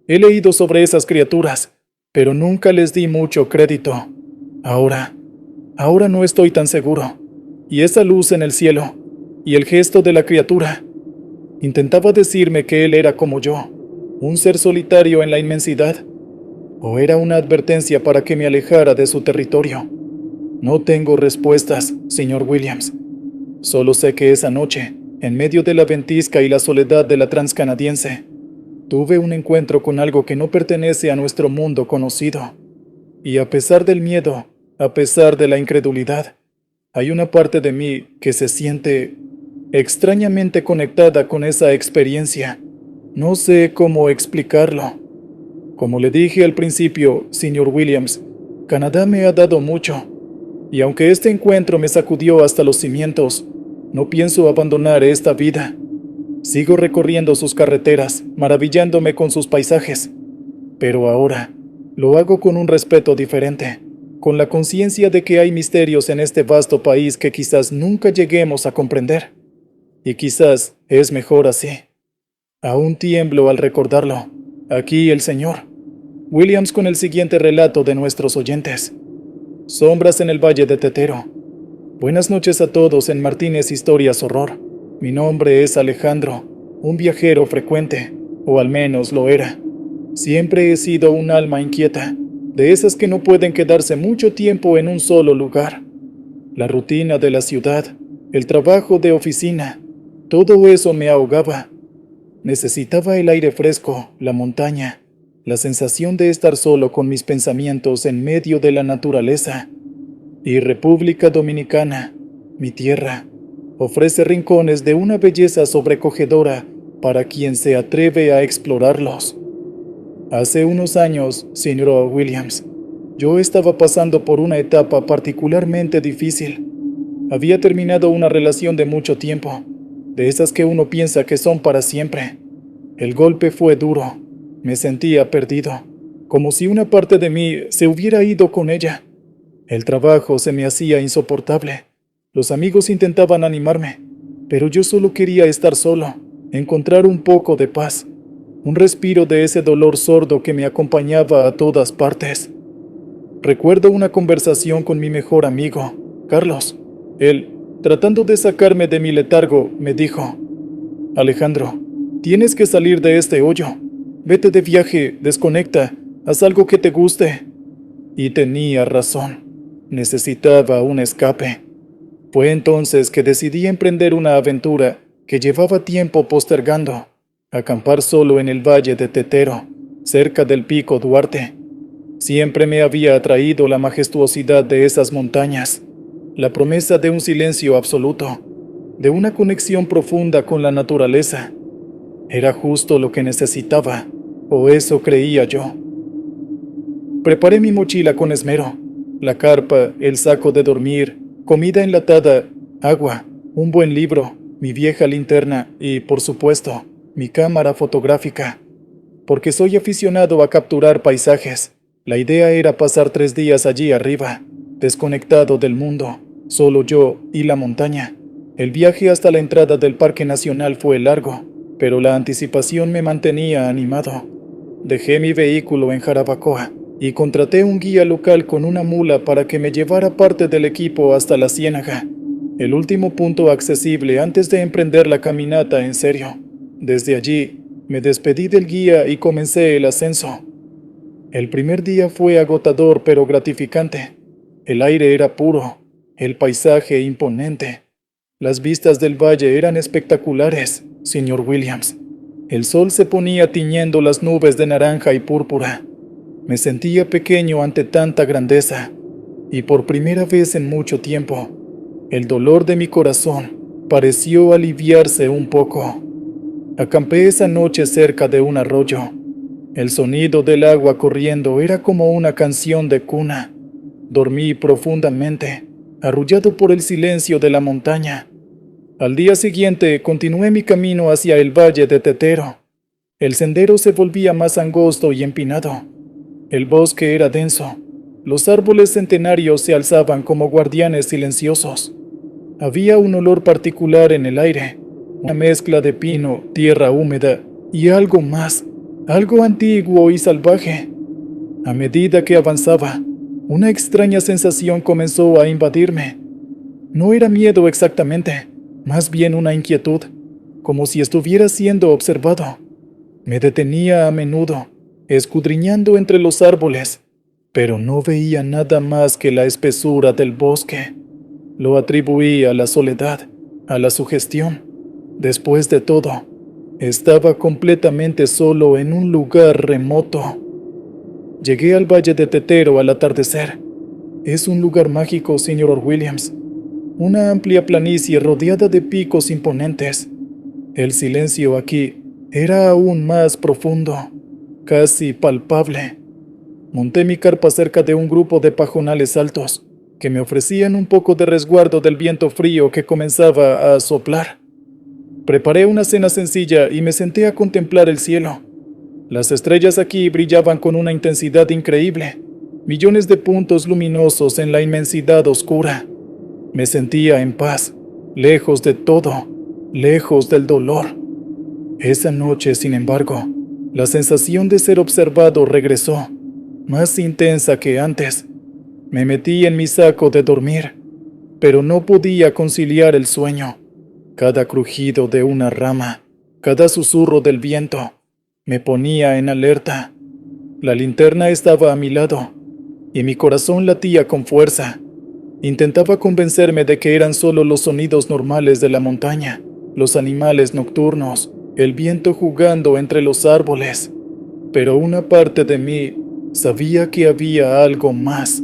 He leído sobre esas criaturas, pero nunca les di mucho crédito. Ahora no estoy tan seguro. Y esa luz en el cielo, y el gesto de la criatura, intentaba decirme que él era como yo, un ser solitario en la inmensidad, o era una advertencia para que me alejara de su territorio. No tengo respuestas, señor Williams. Solo sé que esa noche, en medio de la ventisca y la soledad de la transcanadiense, tuve un encuentro con algo que no pertenece a nuestro mundo conocido. Y a pesar del miedo, a pesar de la incredulidad, hay una parte de mí que se siente extrañamente conectada con esa experiencia. No sé cómo explicarlo. Como le dije al principio, señor Williams, Canadá me ha dado mucho. Y aunque este encuentro me sacudió hasta los cimientos, no pienso abandonar esta vida. Sigo recorriendo sus carreteras, maravillándome con sus paisajes. Pero ahora, lo hago con un respeto diferente, con la conciencia de que hay misterios en este vasto país que quizás nunca lleguemos a comprender. Y quizás es mejor así. Aún tiemblo al recordarlo. Aquí el señor Williams con el siguiente relato de nuestros oyentes. Sombras en el Valle de Tetero. Buenas noches a todos en Martínez Historias Horror. Mi nombre es Alejandro, un viajero frecuente, o al menos lo era. Siempre he sido un alma inquieta, de esas que no pueden quedarse mucho tiempo en un solo lugar. La rutina de la ciudad, el trabajo de oficina, todo eso me ahogaba. Necesitaba el aire fresco, la montaña, la sensación de estar solo con mis pensamientos en medio de la naturaleza. Y República Dominicana, mi tierra, ofrece rincones de una belleza sobrecogedora para quien se atreve a explorarlos. Hace unos años, señor Williams, yo estaba pasando por una etapa particularmente difícil. Había terminado una relación de mucho tiempo, de esas que uno piensa que son para siempre. El golpe fue duro. Me sentía perdido, como si una parte de mí se hubiera ido con ella. El trabajo se me hacía insoportable. Los amigos intentaban animarme, pero yo solo quería estar solo, encontrar un poco de paz, un respiro de ese dolor sordo que me acompañaba a todas partes. Recuerdo una conversación con mi mejor amigo, Carlos. Él, tratando de sacarme de mi letargo, me dijo: Alejandro, tienes que salir de este hoyo. Vete de viaje, desconecta, haz algo que te guste. Y tenía razón. Necesitaba un escape. Fue entonces que decidí emprender una aventura que llevaba tiempo postergando: acampar solo en el Valle de Tetero, cerca del Pico Duarte. Siempre me había atraído la majestuosidad de esas montañas, la promesa de un silencio absoluto, de una conexión profunda con la naturaleza. Era justo lo que necesitaba, o eso creía yo. Preparé mi mochila con esmero: la carpa, el saco de dormir, comida enlatada, agua, un buen libro, mi vieja linterna y, por supuesto, mi cámara fotográfica. Porque soy aficionado a capturar paisajes, la idea era pasar 3 días allí arriba, desconectado del mundo, solo yo y la montaña. El viaje hasta la entrada del Parque Nacional fue largo, pero la anticipación me mantenía animado. Dejé mi vehículo en Jarabacoa y contraté un guía local con una mula para que me llevara parte del equipo hasta la Ciénaga, el último punto accesible antes de emprender la caminata en serio. Desde allí, me despedí del guía y comencé el ascenso. El primer día fue agotador pero gratificante. El aire era puro, el paisaje imponente. Las vistas del valle eran espectaculares, señor Williams. El sol se ponía tiñendo las nubes de naranja y púrpura. Me sentía pequeño ante tanta grandeza, y por primera vez en mucho tiempo, el dolor de mi corazón pareció aliviarse un poco. Acampé esa noche cerca de un arroyo. El sonido del agua corriendo era como una canción de cuna. Dormí profundamente, arrullado por el silencio de la montaña. Al día siguiente continué mi camino hacia el valle de Tetero. El sendero se volvía más angosto y empinado. El bosque era denso. Los árboles centenarios se alzaban como guardianes silenciosos. Había un olor particular en el aire, una mezcla de pino, tierra húmeda y algo más, algo antiguo y salvaje. A medida que avanzaba, una extraña sensación comenzó a invadirme. No era miedo exactamente, más bien una inquietud, como si estuviera siendo observado. Me detenía a menudo, escudriñando entre los árboles, pero no veía nada más que la espesura del bosque. Lo atribuí a la soledad, a la sugestión. Después de todo, estaba completamente solo en un lugar remoto. Llegué al valle de Tetero al atardecer. Es un lugar mágico, señor Williams. Una amplia planicie rodeada de picos imponentes. El silencio aquí era aún más profundo, casi palpable. Monté mi carpa cerca de un grupo de pajonales altos, que me ofrecían un poco de resguardo del viento frío que comenzaba a soplar. Preparé una cena sencilla y me senté a contemplar el cielo. Las estrellas aquí brillaban con una intensidad increíble, millones de puntos luminosos en la inmensidad oscura. Me sentía en paz, lejos de todo, lejos del dolor. Esa noche, sin embargo, la sensación de ser observado regresó, más intensa que antes. Me metí en mi saco de dormir, pero no podía conciliar el sueño. Cada crujido de una rama, cada susurro del viento, me ponía en alerta. La linterna estaba a mi lado, y mi corazón latía con fuerza. Intentaba convencerme de que eran solo los sonidos normales de la montaña, los animales nocturnos, el viento jugando entre los árboles. Pero una parte de mí sabía que había algo más.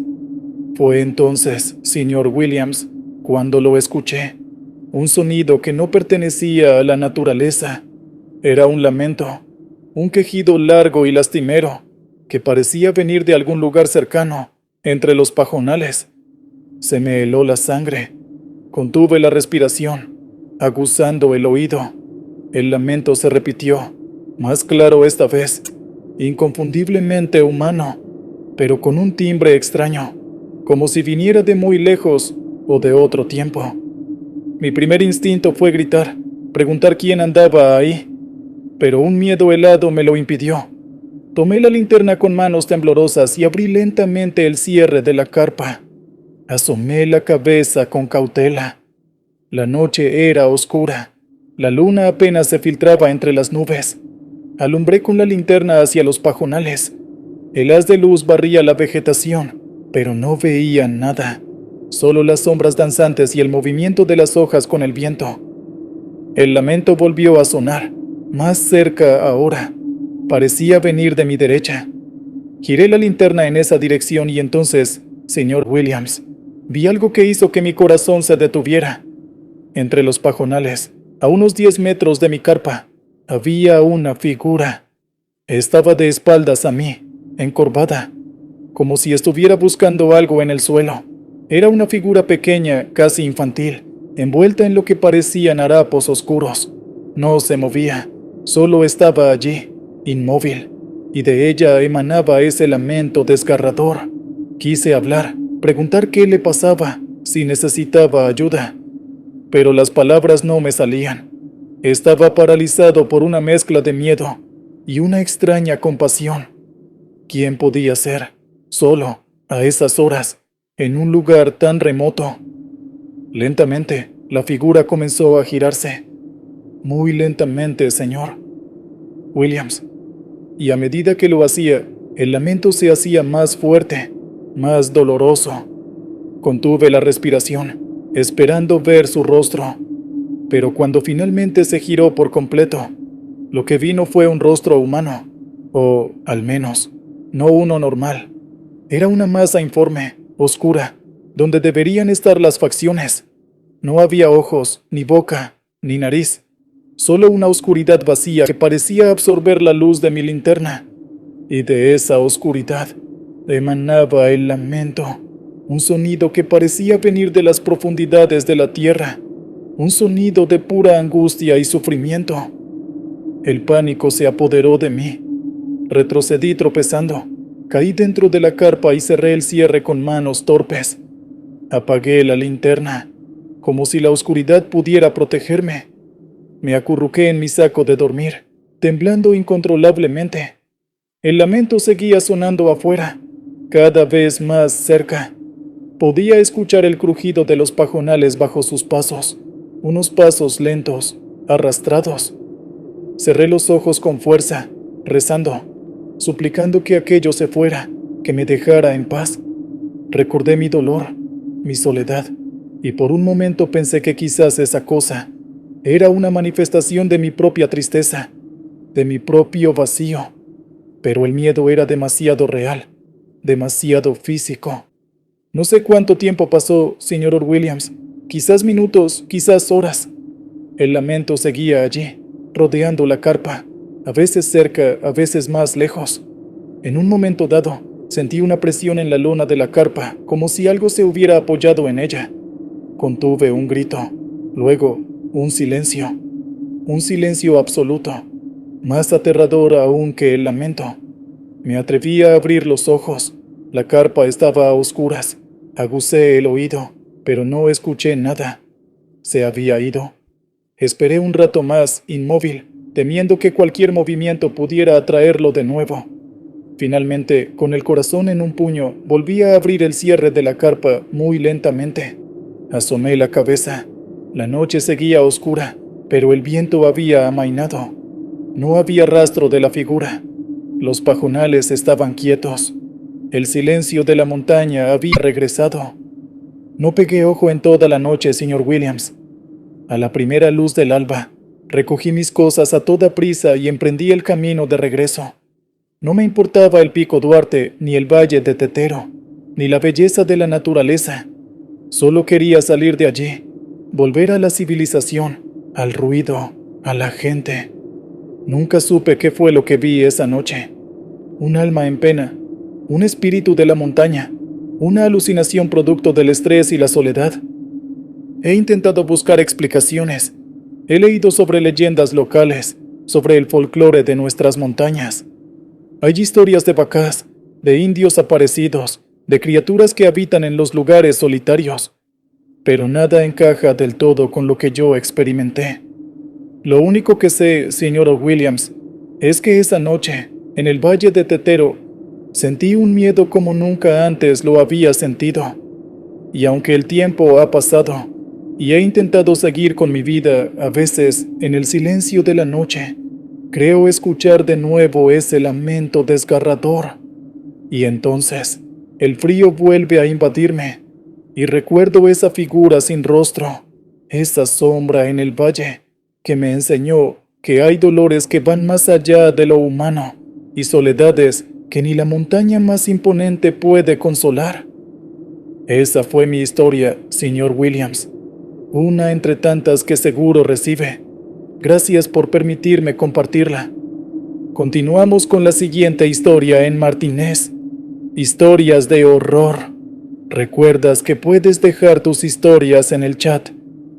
Fue entonces, señor Williams, cuando lo escuché. Un sonido que no pertenecía a la naturaleza. Era un lamento, un quejido largo y lastimero, que parecía venir de algún lugar cercano, entre los pajonales. Se me heló la sangre. Contuve la respiración, aguzando el oído. El lamento se repitió, más claro esta vez, inconfundiblemente humano, pero con un timbre extraño, como si viniera de muy lejos o de otro tiempo. Mi primer instinto fue gritar, preguntar quién andaba ahí, pero un miedo helado me lo impidió. Tomé la linterna con manos temblorosas y abrí lentamente el cierre de la carpa. Asomé la cabeza con cautela. La noche era oscura. La luna apenas se filtraba entre las nubes. Alumbré con la linterna hacia los pajonales. El haz de luz barría la vegetación, pero no veía nada. Solo las sombras danzantes y el movimiento de las hojas con el viento. El lamento volvió a sonar, más cerca ahora. Parecía venir de mi derecha. Giré la linterna en esa dirección y entonces, señor Williams, vi algo que hizo que mi corazón se detuviera. Entre los pajonales, a unos 10 metros de mi carpa, había una figura. Estaba de espaldas a mí, encorvada, como si estuviera buscando algo en el suelo. Era una figura pequeña, casi infantil, envuelta en lo que parecían harapos oscuros. No se movía, solo estaba allí, inmóvil, y de ella emanaba ese lamento desgarrador. Quise hablar, preguntar qué le pasaba, si necesitaba ayuda. pero las palabras no me salían. Estaba paralizado por una mezcla de miedo y una extraña compasión. ¿Quién podía ser, solo, a esas horas, en un lugar tan remoto? Lentamente, la figura comenzó a girarse. Muy lentamente, señor Williams. Y a medida que lo hacía, el lamento se hacía más fuerte, más doloroso. Contuve la respiración, esperando ver su rostro. Pero cuando finalmente se giró por completo, lo que vi no fue un rostro humano, o, al menos, no uno normal. Era una masa informe, oscura, donde deberían estar las facciones. No había ojos, ni boca, ni nariz. Solo una oscuridad vacía que parecía absorber la luz de mi linterna. Y de esa oscuridad emanaba el lamento, un sonido que parecía venir de las profundidades de la tierra, un sonido de pura angustia y sufrimiento. El pánico se apoderó de mí. Retrocedí tropezando, caí dentro de la carpa y cerré el cierre con manos torpes. Apagué la linterna, como si la oscuridad pudiera protegerme. Me acurruqué en mi saco de dormir, temblando incontrolablemente. El lamento seguía sonando afuera, cada vez más cerca. Podía escuchar el crujido de los pajonales bajo sus pasos, unos pasos lentos, arrastrados. Cerré los ojos con fuerza, rezando, suplicando que aquello se fuera, que me dejara en paz. Recordé mi dolor, mi soledad, y por un momento pensé que quizás esa cosa era una manifestación de mi propia tristeza, de mi propio vacío. Pero el miedo era demasiado real, demasiado físico. No sé cuánto tiempo pasó, señor Williams, quizás minutos, quizás horas. El lamento seguía allí, rodeando la carpa, a veces cerca, a veces más lejos. En un momento dado, sentí una presión en la lona de la carpa, como si algo se hubiera apoyado en ella. Contuve un grito, luego un silencio absoluto, más aterrador aún que el lamento. Me atreví a abrir los ojos. La carpa estaba a oscuras. Agucé el oído, pero no escuché nada. Se había ido. Esperé un rato más, inmóvil, temiendo que cualquier movimiento pudiera atraerlo de nuevo. Finalmente, con el corazón en un puño, volví a abrir el cierre de la carpa muy lentamente. Asomé la cabeza. La noche seguía oscura, pero el viento había amainado. No había rastro de la figura. Los pajonales estaban quietos. El silencio de la montaña había regresado. No pegué ojo en toda la noche, señor Williams. A la primera luz del alba, recogí mis cosas a toda prisa y emprendí el camino de regreso. No me importaba el Pico Duarte, ni el Valle de Tetero, ni la belleza de la naturaleza. Solo quería salir de allí, volver a la civilización, al ruido, a la gente. Nunca supe qué fue lo que vi esa noche. Un alma en pena, un espíritu de la montaña, una alucinación producto del estrés y la soledad. He intentado buscar explicaciones. He leído sobre leyendas locales, sobre el folclore de nuestras montañas. Hay historias de vacas, de indios aparecidos, de criaturas que habitan en los lugares solitarios. Pero nada encaja del todo con lo que yo experimenté. Lo único que sé, señor Williams, es que esa noche, en el Valle de Tetero, sentí un miedo como nunca antes lo había sentido. Y aunque el tiempo ha pasado, y he intentado seguir con mi vida, a veces, en el silencio de la noche, creo escuchar de nuevo ese lamento desgarrador. Y entonces, el frío vuelve a invadirme, y recuerdo esa figura sin rostro, esa sombra en el valle, que me enseñó que hay dolores que van más allá de lo humano, y soledades que ni la montaña más imponente puede consolar. Esa fue mi historia, señor Williams, una entre tantas que seguro recibe. Gracias por permitirme compartirla. Continuamos con la siguiente historia en Martinez. Historias de horror. Recuerdas que puedes dejar tus historias en el chat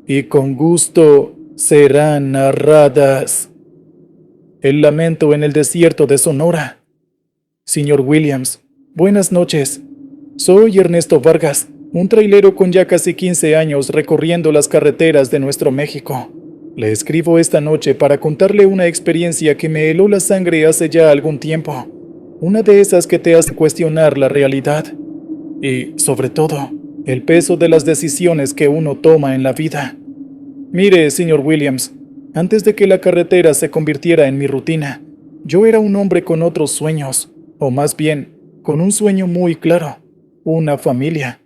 y con gusto serán narradas. El lamento en el desierto de Sonora. Señor Williams, buenas noches. Soy Ernesto Vargas, Un trailero con ya casi 15 años recorriendo las carreteras de nuestro México. Le escribo esta noche para contarle una experiencia que me heló la sangre hace ya algún tiempo. Una de esas que te hace cuestionar la realidad. Y, sobre todo, el peso de las decisiones que uno toma en la vida. Mire, señor Williams, antes de que la carretera se convirtiera en mi rutina, yo era un hombre con otros sueños, o más bien, con un sueño muy claro, una familia.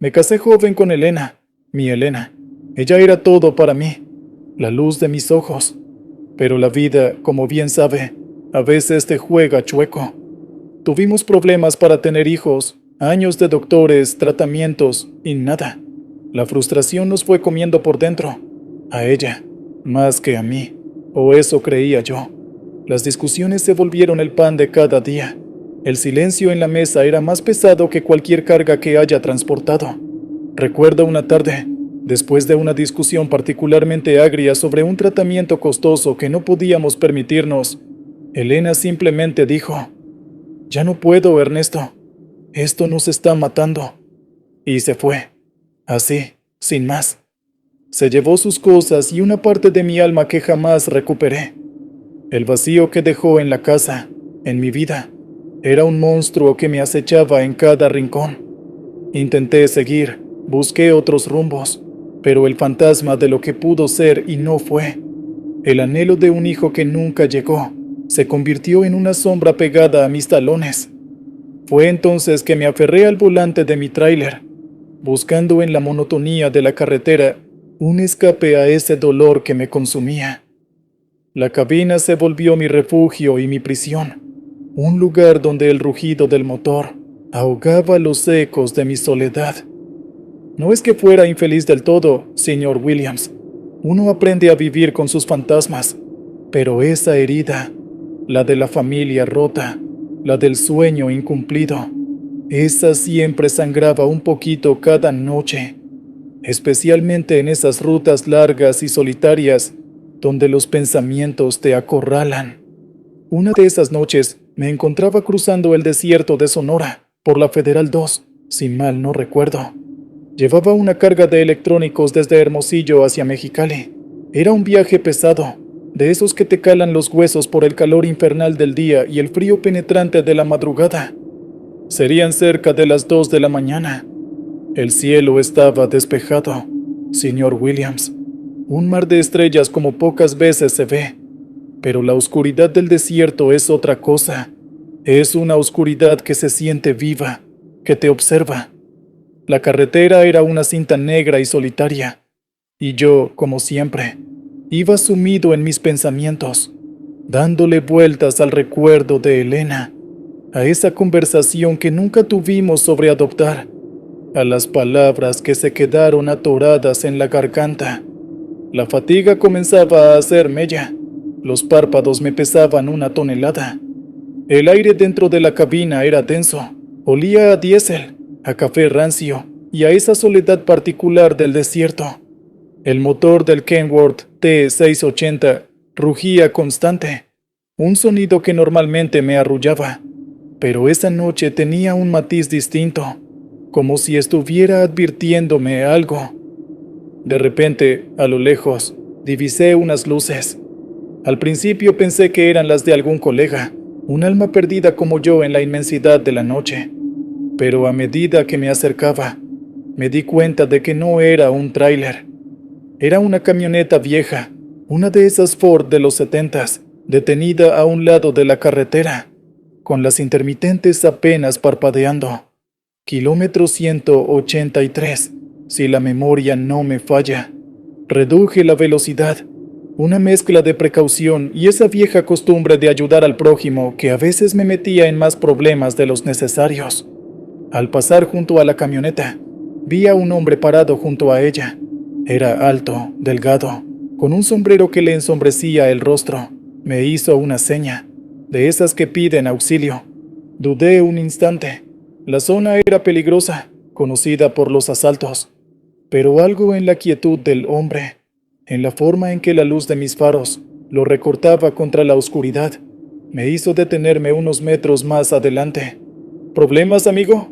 Me casé joven con Elena, mi Elena. Ella era todo para mí, la luz de mis ojos. Pero la vida, como bien sabe, a veces te juega chueco. Tuvimos problemas para tener hijos, años de doctores, tratamientos y nada. La frustración nos fue comiendo por dentro, a ella, más que a mí, o eso creía yo. Las discusiones se volvieron el pan de cada día. El silencio en la mesa era más pesado que cualquier carga que haya transportado. Recuerdo una tarde, después de una discusión particularmente agria sobre un tratamiento costoso que no podíamos permitirnos, Elena simplemente dijo: «Ya no puedo, Ernesto. Esto nos está matando». Y se fue. Así, sin más. Se llevó sus cosas y una parte de mi alma que jamás recuperé. El vacío que dejó en la casa, en mi vida, era un monstruo que me acechaba en cada rincón. Intenté seguir, busqué otros rumbos, pero el fantasma de lo que pudo ser y no fue, el anhelo de un hijo que nunca llegó, se convirtió en una sombra pegada a mis talones. Fue entonces que me aferré al volante de mi tráiler, buscando en la monotonía de la carretera un escape a ese dolor que me consumía. La cabina se volvió mi refugio y mi prisión, un lugar donde el rugido del motor ahogaba los ecos de mi soledad. No es que fuera infeliz del todo, señor Williams. Uno aprende a vivir con sus fantasmas, pero esa herida, la de la familia rota, la del sueño incumplido, esa siempre sangraba un poquito cada noche, especialmente en esas rutas largas y solitarias donde los pensamientos te acorralan. Una de esas noches me encontraba cruzando el desierto de Sonora por la Federal 2, si mal no recuerdo. Llevaba una carga de electrónicos desde Hermosillo hacia Mexicali. Era un viaje pesado, de esos que te calan los huesos por el calor infernal del día y el frío penetrante de la madrugada. Serían cerca de las 2 de la mañana. El cielo estaba despejado, señor Williams. Un mar de estrellas como pocas veces se ve. Pero la oscuridad del desierto es otra cosa. Es una oscuridad que se siente viva, que te observa. La carretera era una cinta negra y solitaria, y yo, como siempre, iba sumido en mis pensamientos, dándole vueltas al recuerdo de Elena, a esa conversación que nunca tuvimos sobre adoptar, a las palabras que se quedaron atoradas en la garganta. La fatiga comenzaba a hacer mella, los párpados me pesaban una tonelada. El aire dentro de la cabina era denso, olía a diésel, a café rancio y a esa soledad particular del desierto. El motor del Kenworth T680 rugía constante, un sonido que normalmente me arrullaba, pero esa noche tenía un matiz distinto, como si estuviera advirtiéndome algo. De repente, a lo lejos, divisé unas luces. Al principio pensé que eran las de algún colega, un alma perdida como yo en la inmensidad de la noche. Pero a medida que me acercaba, me di cuenta de que no era un tráiler. Era una camioneta vieja, una de esas Ford de los 70s, detenida a un lado de la carretera, con las intermitentes apenas parpadeando. Kilómetro 183, si la memoria no me falla. Reduje la velocidad, una mezcla de precaución y esa vieja costumbre de ayudar al prójimo que a veces me metía en más problemas de los necesarios. Al pasar junto a la camioneta, vi a un hombre parado junto a ella. Era alto, delgado, con un sombrero que le ensombrecía el rostro. Me hizo una seña, de esas que piden auxilio. Dudé un instante. La zona era peligrosa, conocida por los asaltos. Pero algo en la quietud del hombre, en la forma en que la luz de mis faros lo recortaba contra la oscuridad, me hizo detenerme unos metros más adelante. ¿Problemas, amigo?,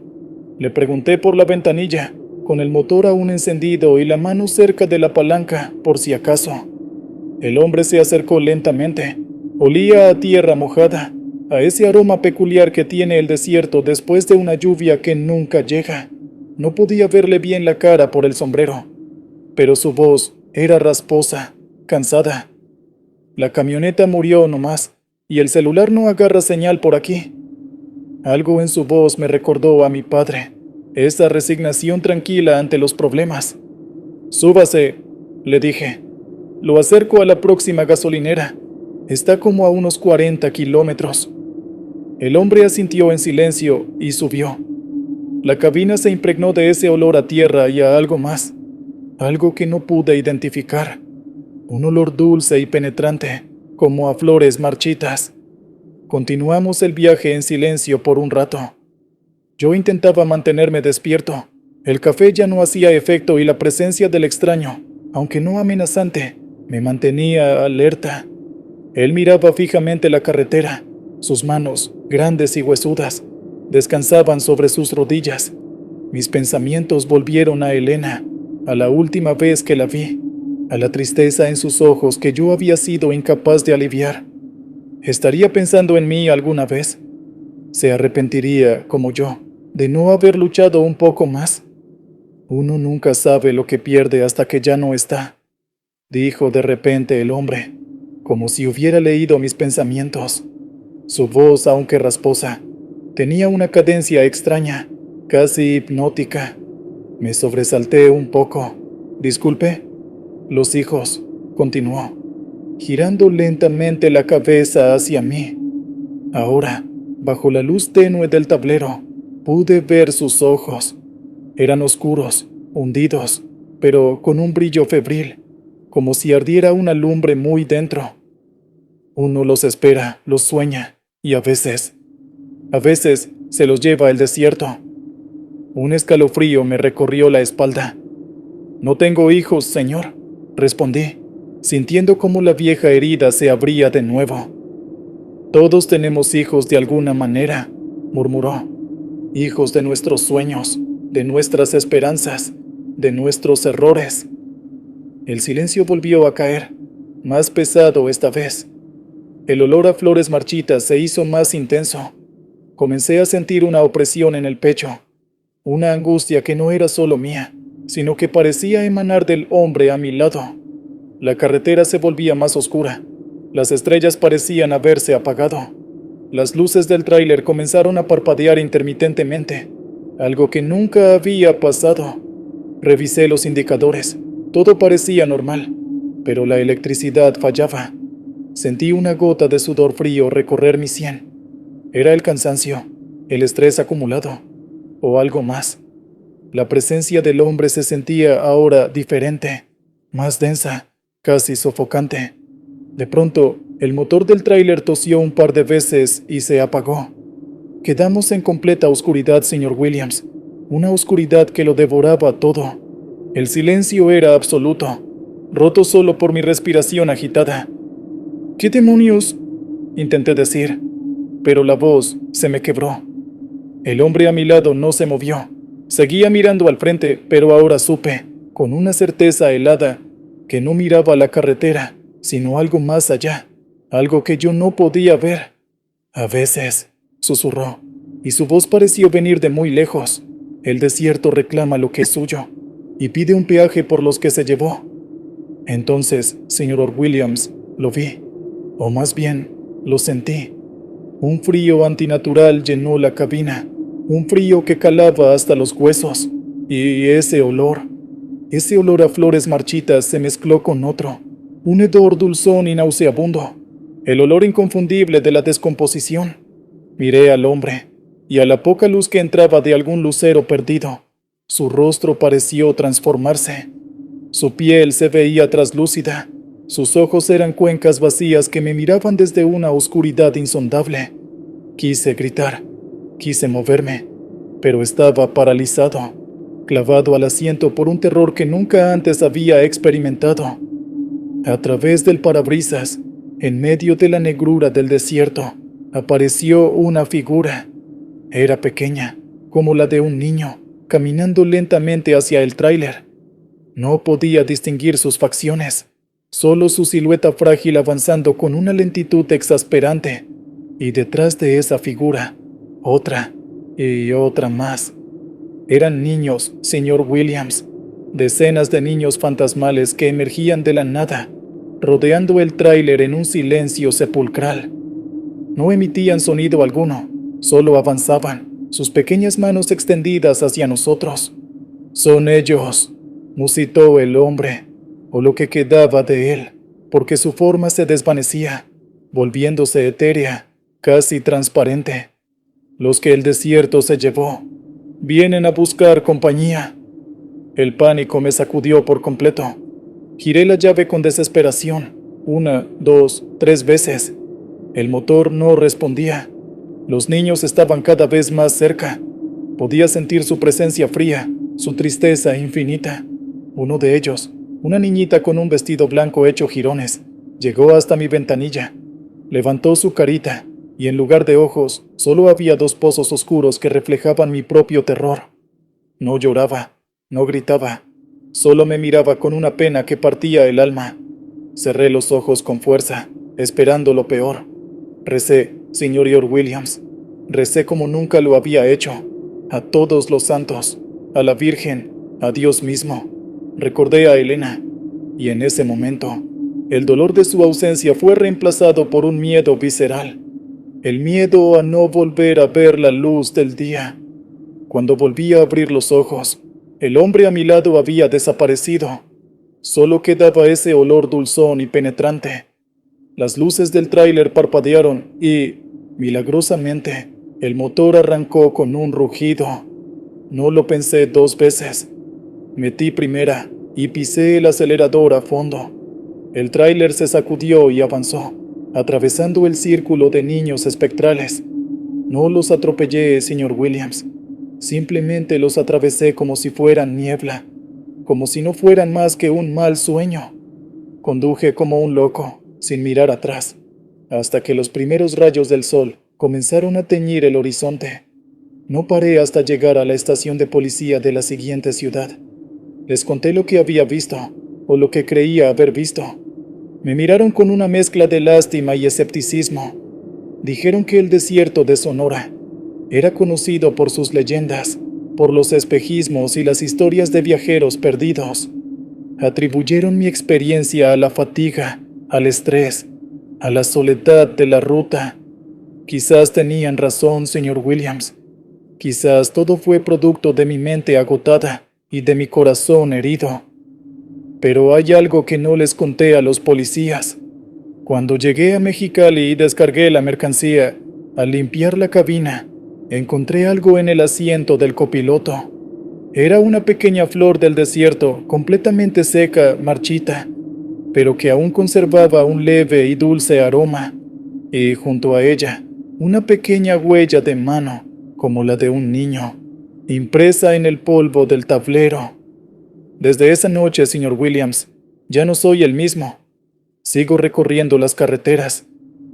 le pregunté por la ventanilla, con el motor aún encendido y la mano cerca de la palanca, por si acaso. El hombre se acercó lentamente. Olía a tierra mojada, a ese aroma peculiar que tiene el desierto después de una lluvia que nunca llega. No podía verle bien la cara por el sombrero, pero su voz era rasposa, cansada. La camioneta murió nomás, y el celular no agarra señal por aquí. Algo en su voz me recordó a mi padre, esa resignación tranquila ante los problemas. «Súbase», le dije. «Lo acerco a la próxima gasolinera. Está como a unos 40 kilómetros». El hombre asintió en silencio y subió. La cabina se impregnó de ese olor a tierra y a algo más, algo que no pude identificar. Un olor dulce y penetrante, como a flores marchitas. Continuamos el viaje en silencio por un rato. Yo intentaba mantenerme despierto. El café ya no hacía efecto y la presencia del extraño, aunque no amenazante, me mantenía alerta. Él miraba fijamente la carretera. Sus manos, grandes y huesudas, descansaban sobre sus rodillas. Mis pensamientos volvieron a Elena, a la última vez que la vi, a la tristeza en sus ojos que yo había sido incapaz de aliviar. ¿Estaría pensando en mí alguna vez? ¿Se arrepentiría, como yo, de no haber luchado un poco más? Uno nunca sabe lo que pierde hasta que ya no está, dijo de repente el hombre, como si hubiera leído mis pensamientos. Su voz, aunque rasposa, tenía una cadencia extraña, casi hipnótica. Me sobresalté un poco. «Disculpe». «Los hijos», continuó, girando lentamente la cabeza hacia mí. Ahora, bajo la luz tenue del tablero, pude ver sus ojos. Eran oscuros, hundidos, pero con un brillo febril, como si ardiera una lumbre muy dentro. Uno los espera, los sueña, y a veces se los lleva el desierto. Un escalofrío me recorrió la espalda. «No tengo hijos, señor», respondí, sintiendo cómo la vieja herida se abría de nuevo. «Todos tenemos hijos de alguna manera», murmuró. «Hijos de nuestros sueños, de nuestras esperanzas, de nuestros errores». El silencio volvió a caer, más pesado esta vez. El olor a flores marchitas se hizo más intenso. Comencé a sentir una opresión en el pecho, una angustia que no era solo mía, sino que parecía emanar del hombre a mi lado. La carretera se volvía más oscura. Las estrellas parecían haberse apagado. Las luces del tráiler comenzaron a parpadear intermitentemente, algo que nunca había pasado. Revisé los indicadores. Todo parecía normal, pero la electricidad fallaba. Sentí una gota de sudor frío recorrer mi sien. Era el cansancio, el estrés acumulado, o algo más. La presencia del hombre se sentía ahora diferente, más densa, casi sofocante. De pronto, el motor del tráiler tosió un par de veces y se apagó. Quedamos en completa oscuridad, señor Williams, una oscuridad que lo devoraba todo. El silencio era absoluto, roto solo por mi respiración agitada. «¿Qué demonios?», intenté decir, pero la voz se me quebró. El hombre a mi lado no se movió. Seguía mirando al frente, pero ahora supe, con una certeza helada, que no miraba la carretera, sino algo más allá, algo que yo no podía ver. «A veces», susurró, y su voz pareció venir de muy lejos. «El desierto reclama lo que es suyo, y pide un peaje por los que se llevó». Entonces, señor Williams, lo vi, o más bien, lo sentí. Un frío antinatural llenó la cabina, un frío que calaba hasta los huesos, y ese olor a flores marchitas se mezcló con otro, un hedor dulzón y nauseabundo, el olor inconfundible de la descomposición. Miré al hombre, y a la poca luz que entraba de algún lucero perdido, su rostro pareció transformarse. Su piel se veía traslúcida, sus ojos eran cuencas vacías que me miraban desde una oscuridad insondable. Quise gritar, quise moverme, pero estaba paralizado, clavado al asiento por un terror que nunca antes había experimentado. A través del parabrisas, en medio de la negrura del desierto, apareció una figura. Era pequeña, como la de un niño, caminando lentamente hacia el tráiler. No podía distinguir sus facciones, solo su silueta frágil avanzando con una lentitud exasperante, y detrás de esa figura, otra y otra más. Eran niños, señor Williams, decenas de niños fantasmales que emergían de la nada, rodeando el tráiler en un silencio sepulcral. No emitían sonido alguno, solo avanzaban, sus pequeñas manos extendidas hacia nosotros. «Son ellos», musitó el hombre, o lo que quedaba de él, porque su forma se desvanecía, volviéndose etérea, casi transparente. «Los que el desierto se llevó. Vienen a buscar compañía». El pánico me sacudió por completo. Giré la llave con desesperación, 1, 2, 3 veces. El motor no respondía. Los niños estaban cada vez más cerca. Podía sentir su presencia fría, su tristeza infinita. Uno de ellos, una niñita con un vestido blanco hecho jirones, llegó hasta mi ventanilla. Levantó su carita, y en lugar de ojos, solo había 2 pozos oscuros que reflejaban mi propio terror. No lloraba, no gritaba, solo me miraba con una pena que partía el alma. Cerré los ojos con fuerza, esperando lo peor. Recé, señor Williams, recé como nunca lo había hecho, a todos los santos, a la Virgen, a Dios mismo. Recordé a Elena, y en ese momento, el dolor de su ausencia fue reemplazado por un miedo visceral, el miedo a no volver a ver la luz del día. Cuando volví a abrir los ojos, el hombre a mi lado había desaparecido. Solo quedaba ese olor dulzón y penetrante. Las luces del tráiler parpadearon y, milagrosamente, el motor arrancó con un rugido. No lo pensé 2 veces. Metí primera y pisé el acelerador a fondo. El tráiler se sacudió y avanzó, atravesando el círculo de niños espectrales. No los atropellé, señor Williams. Simplemente los atravesé como si fueran niebla, como si no fueran más que un mal sueño. Conduje como un loco, sin mirar atrás, hasta que los primeros rayos del sol comenzaron a teñir el horizonte. No paré hasta llegar a la estación de policía de la siguiente ciudad. Les conté lo que había visto, o lo que creía haber visto. Me miraron con una mezcla de lástima y escepticismo. Dijeron que el desierto de Sonora era conocido por sus leyendas, por los espejismos y las historias de viajeros perdidos. Atribuyeron mi experiencia a la fatiga, al estrés, a la soledad de la ruta. Quizás tenían razón, señor Williams. Quizás todo fue producto de mi mente agotada y de mi corazón herido. Pero hay algo que no les conté a los policías. Cuando llegué a Mexicali y descargué la mercancía, al limpiar la cabina, encontré algo en el asiento del copiloto. Era una pequeña flor del desierto, completamente seca, marchita, pero que aún conservaba un leve y dulce aroma, y junto a ella, una pequeña huella de mano, como la de un niño, impresa en el polvo del tablero. Desde esa noche, señor Williams, ya no soy el mismo. Sigo recorriendo las carreteras,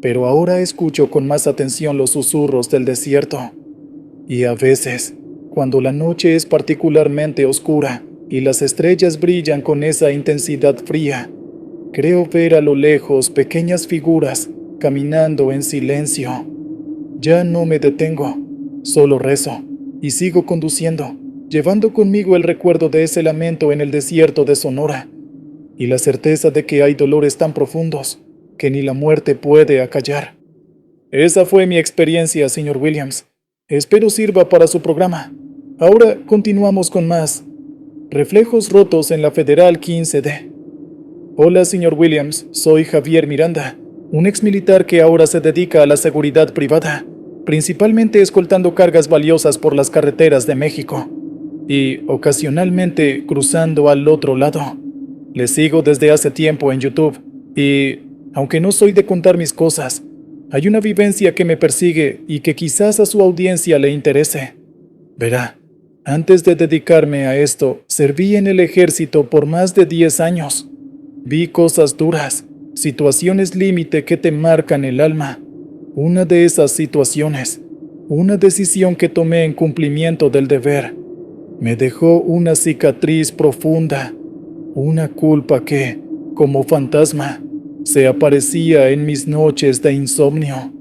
pero ahora escucho con más atención los susurros del desierto. Y a veces, cuando la noche es particularmente oscura y las estrellas brillan con esa intensidad fría, creo ver a lo lejos pequeñas figuras caminando en silencio. Ya no me detengo, solo rezo y sigo conduciendo, llevando conmigo el recuerdo de ese lamento en el desierto de Sonora y la certeza de que hay dolores tan profundos que ni la muerte puede acallar. Esa fue mi experiencia, señor Williams. Espero sirva para su programa. Ahora continuamos con más. Reflejos rotos en la Federal 15D. Hola, señor Williams. Soy Javier Miranda, un exmilitar que ahora se dedica a la seguridad privada, principalmente escoltando cargas valiosas por las carreteras de México y, ocasionalmente, cruzando al otro lado. Le sigo desde hace tiempo en YouTube y, aunque no soy de contar mis cosas, hay una vivencia que me persigue y que quizás a su audiencia le interese. Verá, antes de dedicarme a esto, serví en el ejército por más de 10 años. Vi cosas duras, situaciones límite que te marcan el alma. Una de esas situaciones, una decisión que tomé en cumplimiento del deber. Me dejó una cicatriz profunda, una culpa que, como fantasma, se aparecía en mis noches de insomnio.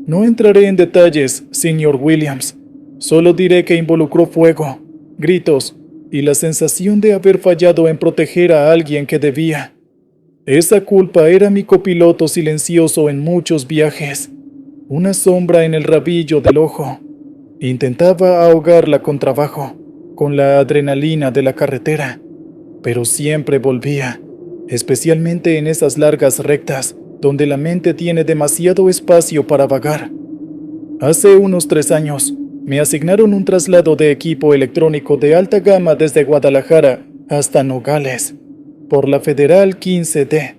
No entraré en detalles, señor Williams. Solo diré que involucró fuego, gritos y la sensación de haber fallado en proteger a alguien que debía. Esa culpa era mi copiloto silencioso en muchos viajes, una sombra en el rabillo del ojo. Intentaba ahogarla con trabajo, con la adrenalina de la carretera, pero siempre volvía, especialmente en esas largas rectas donde la mente tiene demasiado espacio para vagar. Hace unos 3 años, me asignaron un traslado de equipo electrónico de alta gama desde Guadalajara hasta Nogales, por la Federal 15D.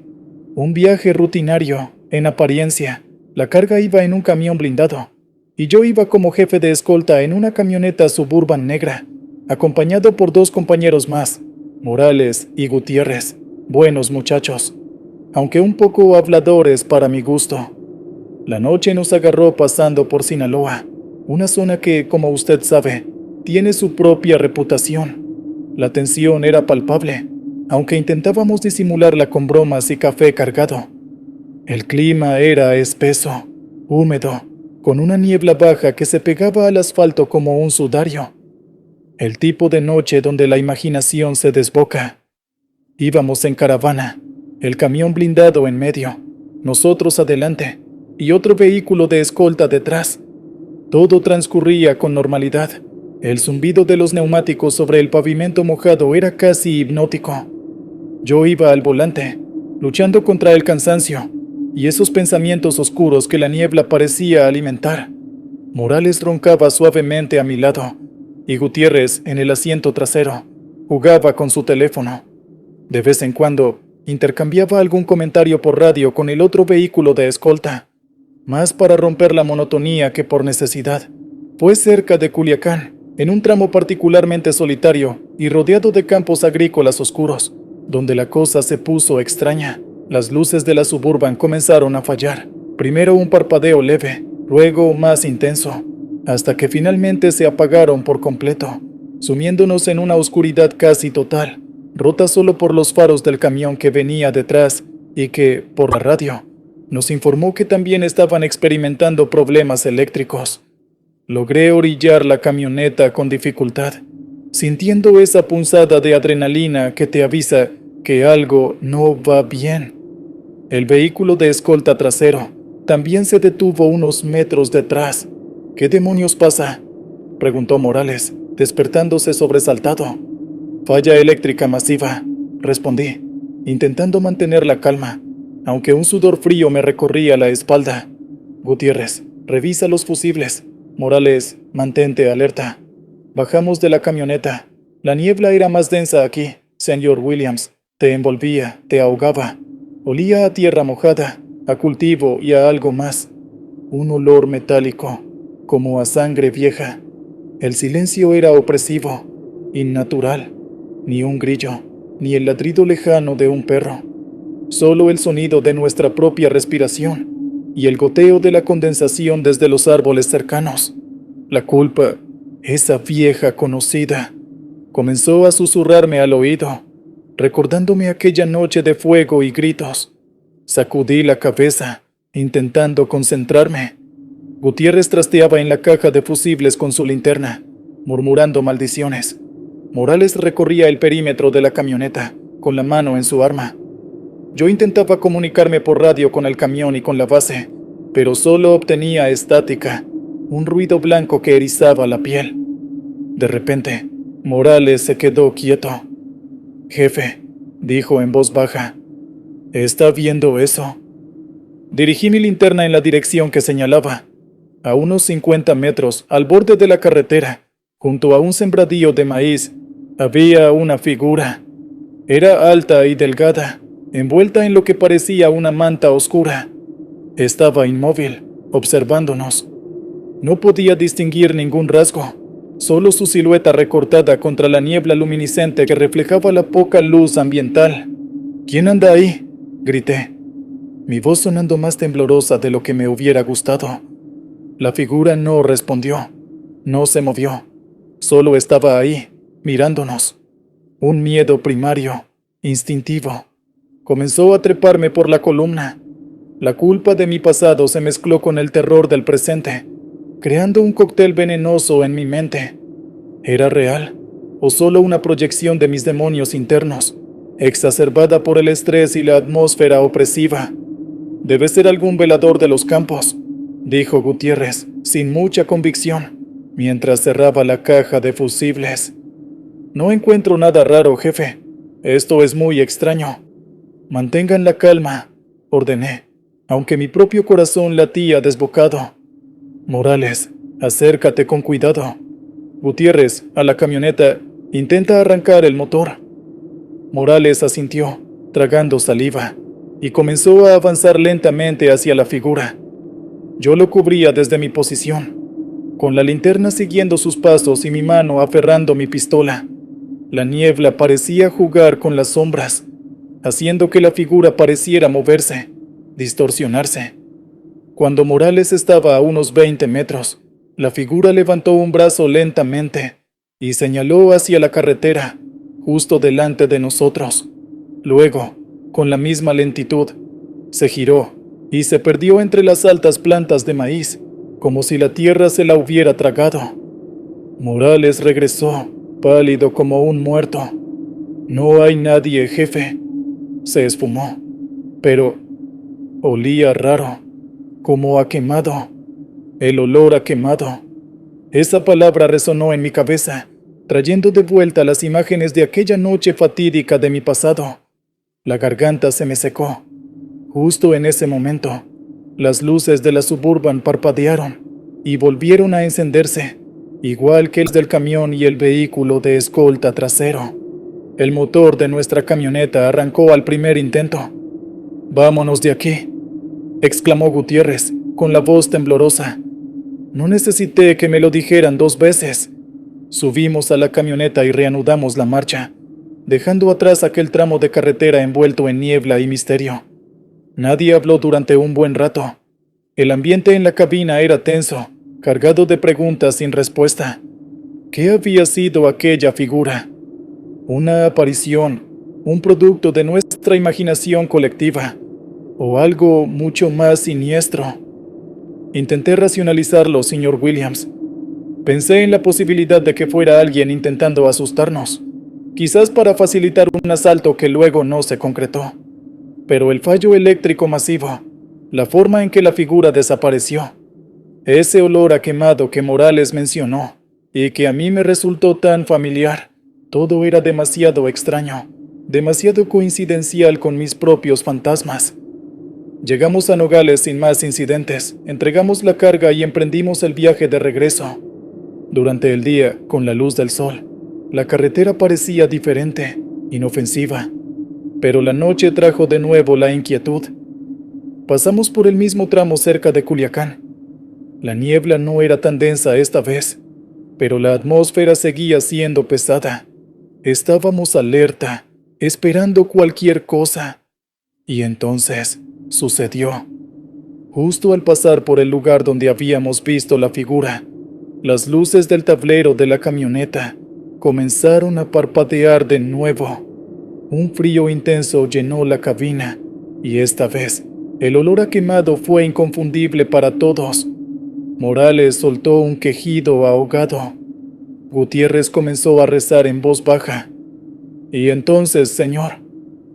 Un viaje rutinario, en apariencia. La carga iba en un camión blindado, y yo iba como jefe de escolta en una camioneta Suburban negra, acompañado por 2 compañeros más, Morales y Gutiérrez, buenos muchachos, aunque un poco habladores para mi gusto. La noche nos agarró pasando por Sinaloa, una zona que, como usted sabe, tiene su propia reputación. La tensión era palpable, aunque intentábamos disimularla con bromas y café cargado. El clima era espeso, húmedo, con una niebla baja que se pegaba al asfalto como un sudario. El tipo de noche donde la imaginación se desboca. Íbamos en caravana, el camión blindado en medio, nosotros adelante y otro vehículo de escolta detrás. Todo transcurría con normalidad. El zumbido de los neumáticos sobre el pavimento mojado era casi hipnótico. Yo iba al volante, luchando contra el cansancio y esos pensamientos oscuros que la niebla parecía alimentar. Morales roncaba suavemente a mi lado, y Gutiérrez, en el asiento trasero, jugaba con su teléfono. De vez en cuando, intercambiaba algún comentario por radio con el otro vehículo de escolta, más para romper la monotonía que por necesidad. Fue cerca de Culiacán, en un tramo particularmente solitario y rodeado de campos agrícolas oscuros, donde la cosa se puso extraña. Las luces de la Suburban comenzaron a fallar. Primero un parpadeo leve, luego más intenso, hasta que finalmente se apagaron por completo, sumiéndonos en una oscuridad casi total, rota solo por los faros del camión que venía detrás y que, por la radio, nos informó que también estaban experimentando problemas eléctricos. Logré orillar la camioneta con dificultad, sintiendo esa punzada de adrenalina que te avisa que algo no va bien. El vehículo de escolta trasero también se detuvo unos metros detrás. ¿Qué demonios pasa?, preguntó Morales, despertándose sobresaltado. Falla eléctrica masiva, respondí, intentando mantener la calma, aunque un sudor frío me recorría la espalda. Gutiérrez, revisa los fusibles. Morales, mantente alerta. Bajamos de la camioneta. La niebla era más densa aquí, señor Williams. Te envolvía, te ahogaba. Olía a tierra mojada, a cultivo y a algo más. Un olor metálico, como a sangre vieja. El silencio era opresivo, innatural. Ni un grillo, ni el ladrido lejano de un perro. Solo el sonido de nuestra propia respiración y el goteo de la condensación desde los árboles cercanos. La culpa, esa vieja conocida, comenzó a susurrarme al oído, recordándome aquella noche de fuego y gritos. Sacudí la cabeza, intentando concentrarme. Gutiérrez trasteaba en la caja de fusibles con su linterna, murmurando maldiciones. Morales recorría el perímetro de la camioneta, con la mano en su arma. Yo intentaba comunicarme por radio con el camión y con la base, pero solo obtenía estática, un ruido blanco que erizaba la piel. De repente, Morales se quedó quieto. «Jefe», dijo en voz baja, «¿está viendo eso?» Dirigí mi linterna en la dirección que señalaba. A unos 50 metros, al borde de la carretera, junto a un sembradío de maíz, había una figura. Era alta y delgada, envuelta en lo que parecía una manta oscura. Estaba inmóvil, observándonos. No podía distinguir ningún rasgo, solo su silueta recortada contra la niebla luminiscente que reflejaba la poca luz ambiental. «¿Quién anda ahí?», grité, mi voz sonando más temblorosa de lo que me hubiera gustado. La figura no respondió, no se movió, solo estaba ahí, mirándonos. Un miedo primario, instintivo, comenzó a treparme por la columna. La culpa de mi pasado se mezcló con el terror del presente, creando un cóctel venenoso en mi mente. ¿Era real o solo una proyección de mis demonios internos, exacerbada por el estrés y la atmósfera opresiva? Debe ser algún velador de los campos, dijo Gutiérrez, sin mucha convicción, mientras cerraba la caja de fusibles. No encuentro nada raro, jefe. Esto es muy extraño. Mantengan la calma, ordené, aunque mi propio corazón latía desbocado. Morales, acércate con cuidado. Gutiérrez, a la camioneta, intenta arrancar el motor. Morales asintió, tragando saliva, y comenzó a avanzar lentamente hacia la figura. Yo lo cubría desde mi posición, con la linterna siguiendo sus pasos y mi mano aferrando mi pistola. La niebla parecía jugar con las sombras, haciendo que la figura pareciera moverse, distorsionarse. Cuando Morales estaba a unos 20 metros, la figura levantó un brazo lentamente y señaló hacia la carretera, justo delante de nosotros. Luego, con la misma lentitud, se giró y se perdió entre las altas plantas de maíz, como si la tierra se la hubiera tragado. Morales regresó, pálido como un muerto. No hay nadie, jefe. Se esfumó, pero olía raro, como a quemado. El olor a quemado. Esa palabra resonó en mi cabeza, trayendo de vuelta las imágenes de aquella noche fatídica de mi pasado. La garganta se me secó. Justo en ese momento, las luces de la Suburban parpadearon y volvieron a encenderse, igual que el del camión y el vehículo de escolta trasero. El motor de nuestra camioneta arrancó al primer intento. «Vámonos de aquí», exclamó Gutiérrez, con la voz temblorosa. No necesité que me lo dijeran 2 veces. Subimos a la camioneta y reanudamos la marcha, dejando atrás aquel tramo de carretera envuelto en niebla y misterio. Nadie habló durante un buen rato. El ambiente en la cabina era tenso, cargado de preguntas sin respuesta. ¿Qué había sido aquella figura? ¿Una aparición, un producto de nuestra imaginación colectiva, o algo mucho más siniestro? Intenté racionalizarlo, señor Williams. Pensé en la posibilidad de que fuera alguien intentando asustarnos, quizás para facilitar un asalto que luego no se concretó. Pero el fallo eléctrico masivo, la forma en que la figura desapareció, ese olor a quemado que Morales mencionó y que a mí me resultó tan familiar, todo era demasiado extraño, demasiado coincidencial con mis propios fantasmas. Llegamos a Nogales sin más incidentes, entregamos la carga y emprendimos el viaje de regreso. Durante el día, con la luz del sol, la carretera parecía diferente, inofensiva, pero la noche trajo de nuevo la inquietud. Pasamos por el mismo tramo cerca de Culiacán. La niebla no era tan densa esta vez, pero la atmósfera seguía siendo pesada. Estábamos alerta, esperando cualquier cosa. Y entonces sucedió. Justo al pasar por el lugar donde habíamos visto la figura, las luces del tablero de la camioneta comenzaron a parpadear de nuevo. Un frío intenso llenó la cabina, y esta vez el olor a quemado fue inconfundible para todos. Morales soltó un quejido ahogado. Gutiérrez comenzó a rezar en voz baja. Y entonces, señor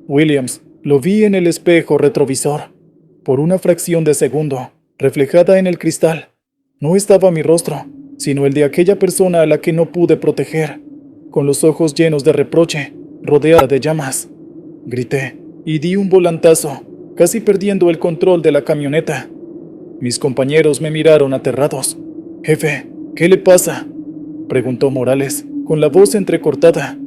Williams, lo vi en el espejo retrovisor. Por una fracción de segundo, reflejada en el cristal, no estaba mi rostro, sino el de aquella persona a la que no pude proteger, con los ojos llenos de reproche, rodeada de llamas. Grité y di un volantazo, casi perdiendo el control de la camioneta. Mis compañeros me miraron aterrados. «Jefe, ¿qué le pasa?», preguntó Morales, con la voz entrecortada.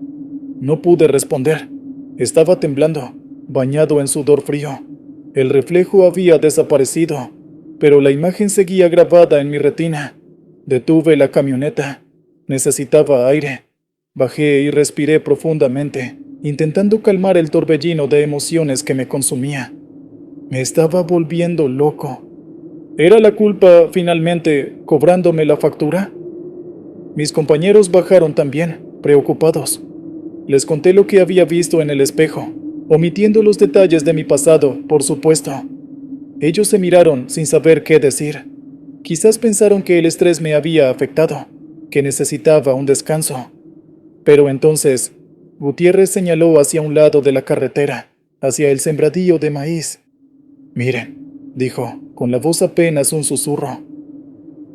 No pude responder. Estaba temblando, bañado en sudor frío. El reflejo había desaparecido, pero la imagen seguía grabada en mi retina. Detuve la camioneta. Necesitaba aire. Bajé y respiré profundamente, intentando calmar el torbellino de emociones que me consumía. Me estaba volviendo loco. ¿Era la culpa, finalmente, cobrándome la factura? Mis compañeros bajaron también, preocupados. Les conté lo que había visto en el espejo, omitiendo los detalles de mi pasado, por supuesto. Ellos se miraron sin saber qué decir. Quizás pensaron que el estrés me había afectado, que necesitaba un descanso. Pero entonces, Gutiérrez señaló hacia un lado de la carretera, hacia el sembradío de maíz. «Miren», dijo, con la voz apenas un susurro.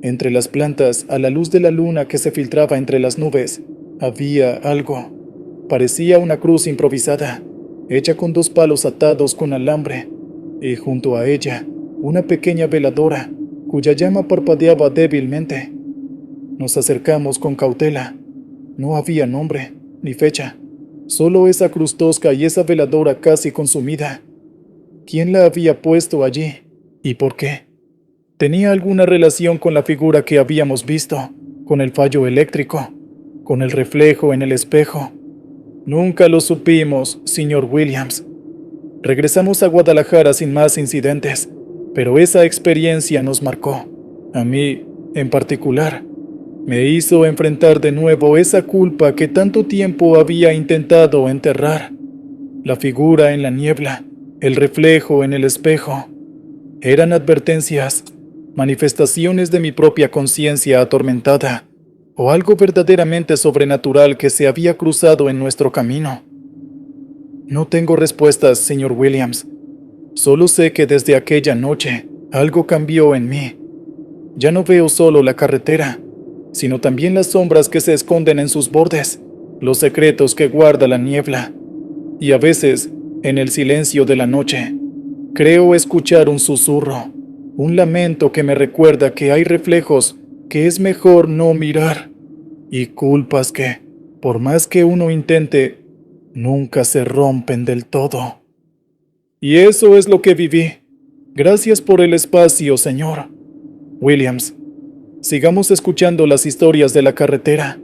Entre las plantas, a la luz de la luna que se filtraba entre las nubes, había algo. Parecía una cruz improvisada, hecha con 2 palos atados con alambre, y junto a ella, una pequeña veladora, cuya llama parpadeaba débilmente. Nos acercamos con cautela. No había nombre, ni fecha, solo esa cruz tosca y esa veladora casi consumida. ¿Quién la había puesto allí? ¿Y por qué? ¿Tenía alguna relación con la figura que habíamos visto, con el fallo eléctrico, con el reflejo en el espejo? Nunca lo supimos, señor Williams. Regresamos a Guadalajara sin más incidentes, pero esa experiencia nos marcó. A mí, en particular, me hizo enfrentar de nuevo esa culpa que tanto tiempo había intentado enterrar. La figura en la niebla, el reflejo en el espejo, eran advertencias, manifestaciones de mi propia conciencia atormentada, o algo verdaderamente sobrenatural que se había cruzado en nuestro camino. No tengo respuestas, señor Williams. Solo sé que desde aquella noche algo cambió en mí. Ya no veo solo la carretera, sino también las sombras que se esconden en sus bordes, los secretos que guarda la niebla. Y a veces, en el silencio de la noche, creo escuchar un susurro, un lamento que me recuerda que hay reflejos que es mejor no mirar, y culpas que, por más que uno intente, nunca se rompen del todo. Y eso es lo que viví. Gracias por el espacio, señor Williams. Sigamos escuchando las historias de la carretera.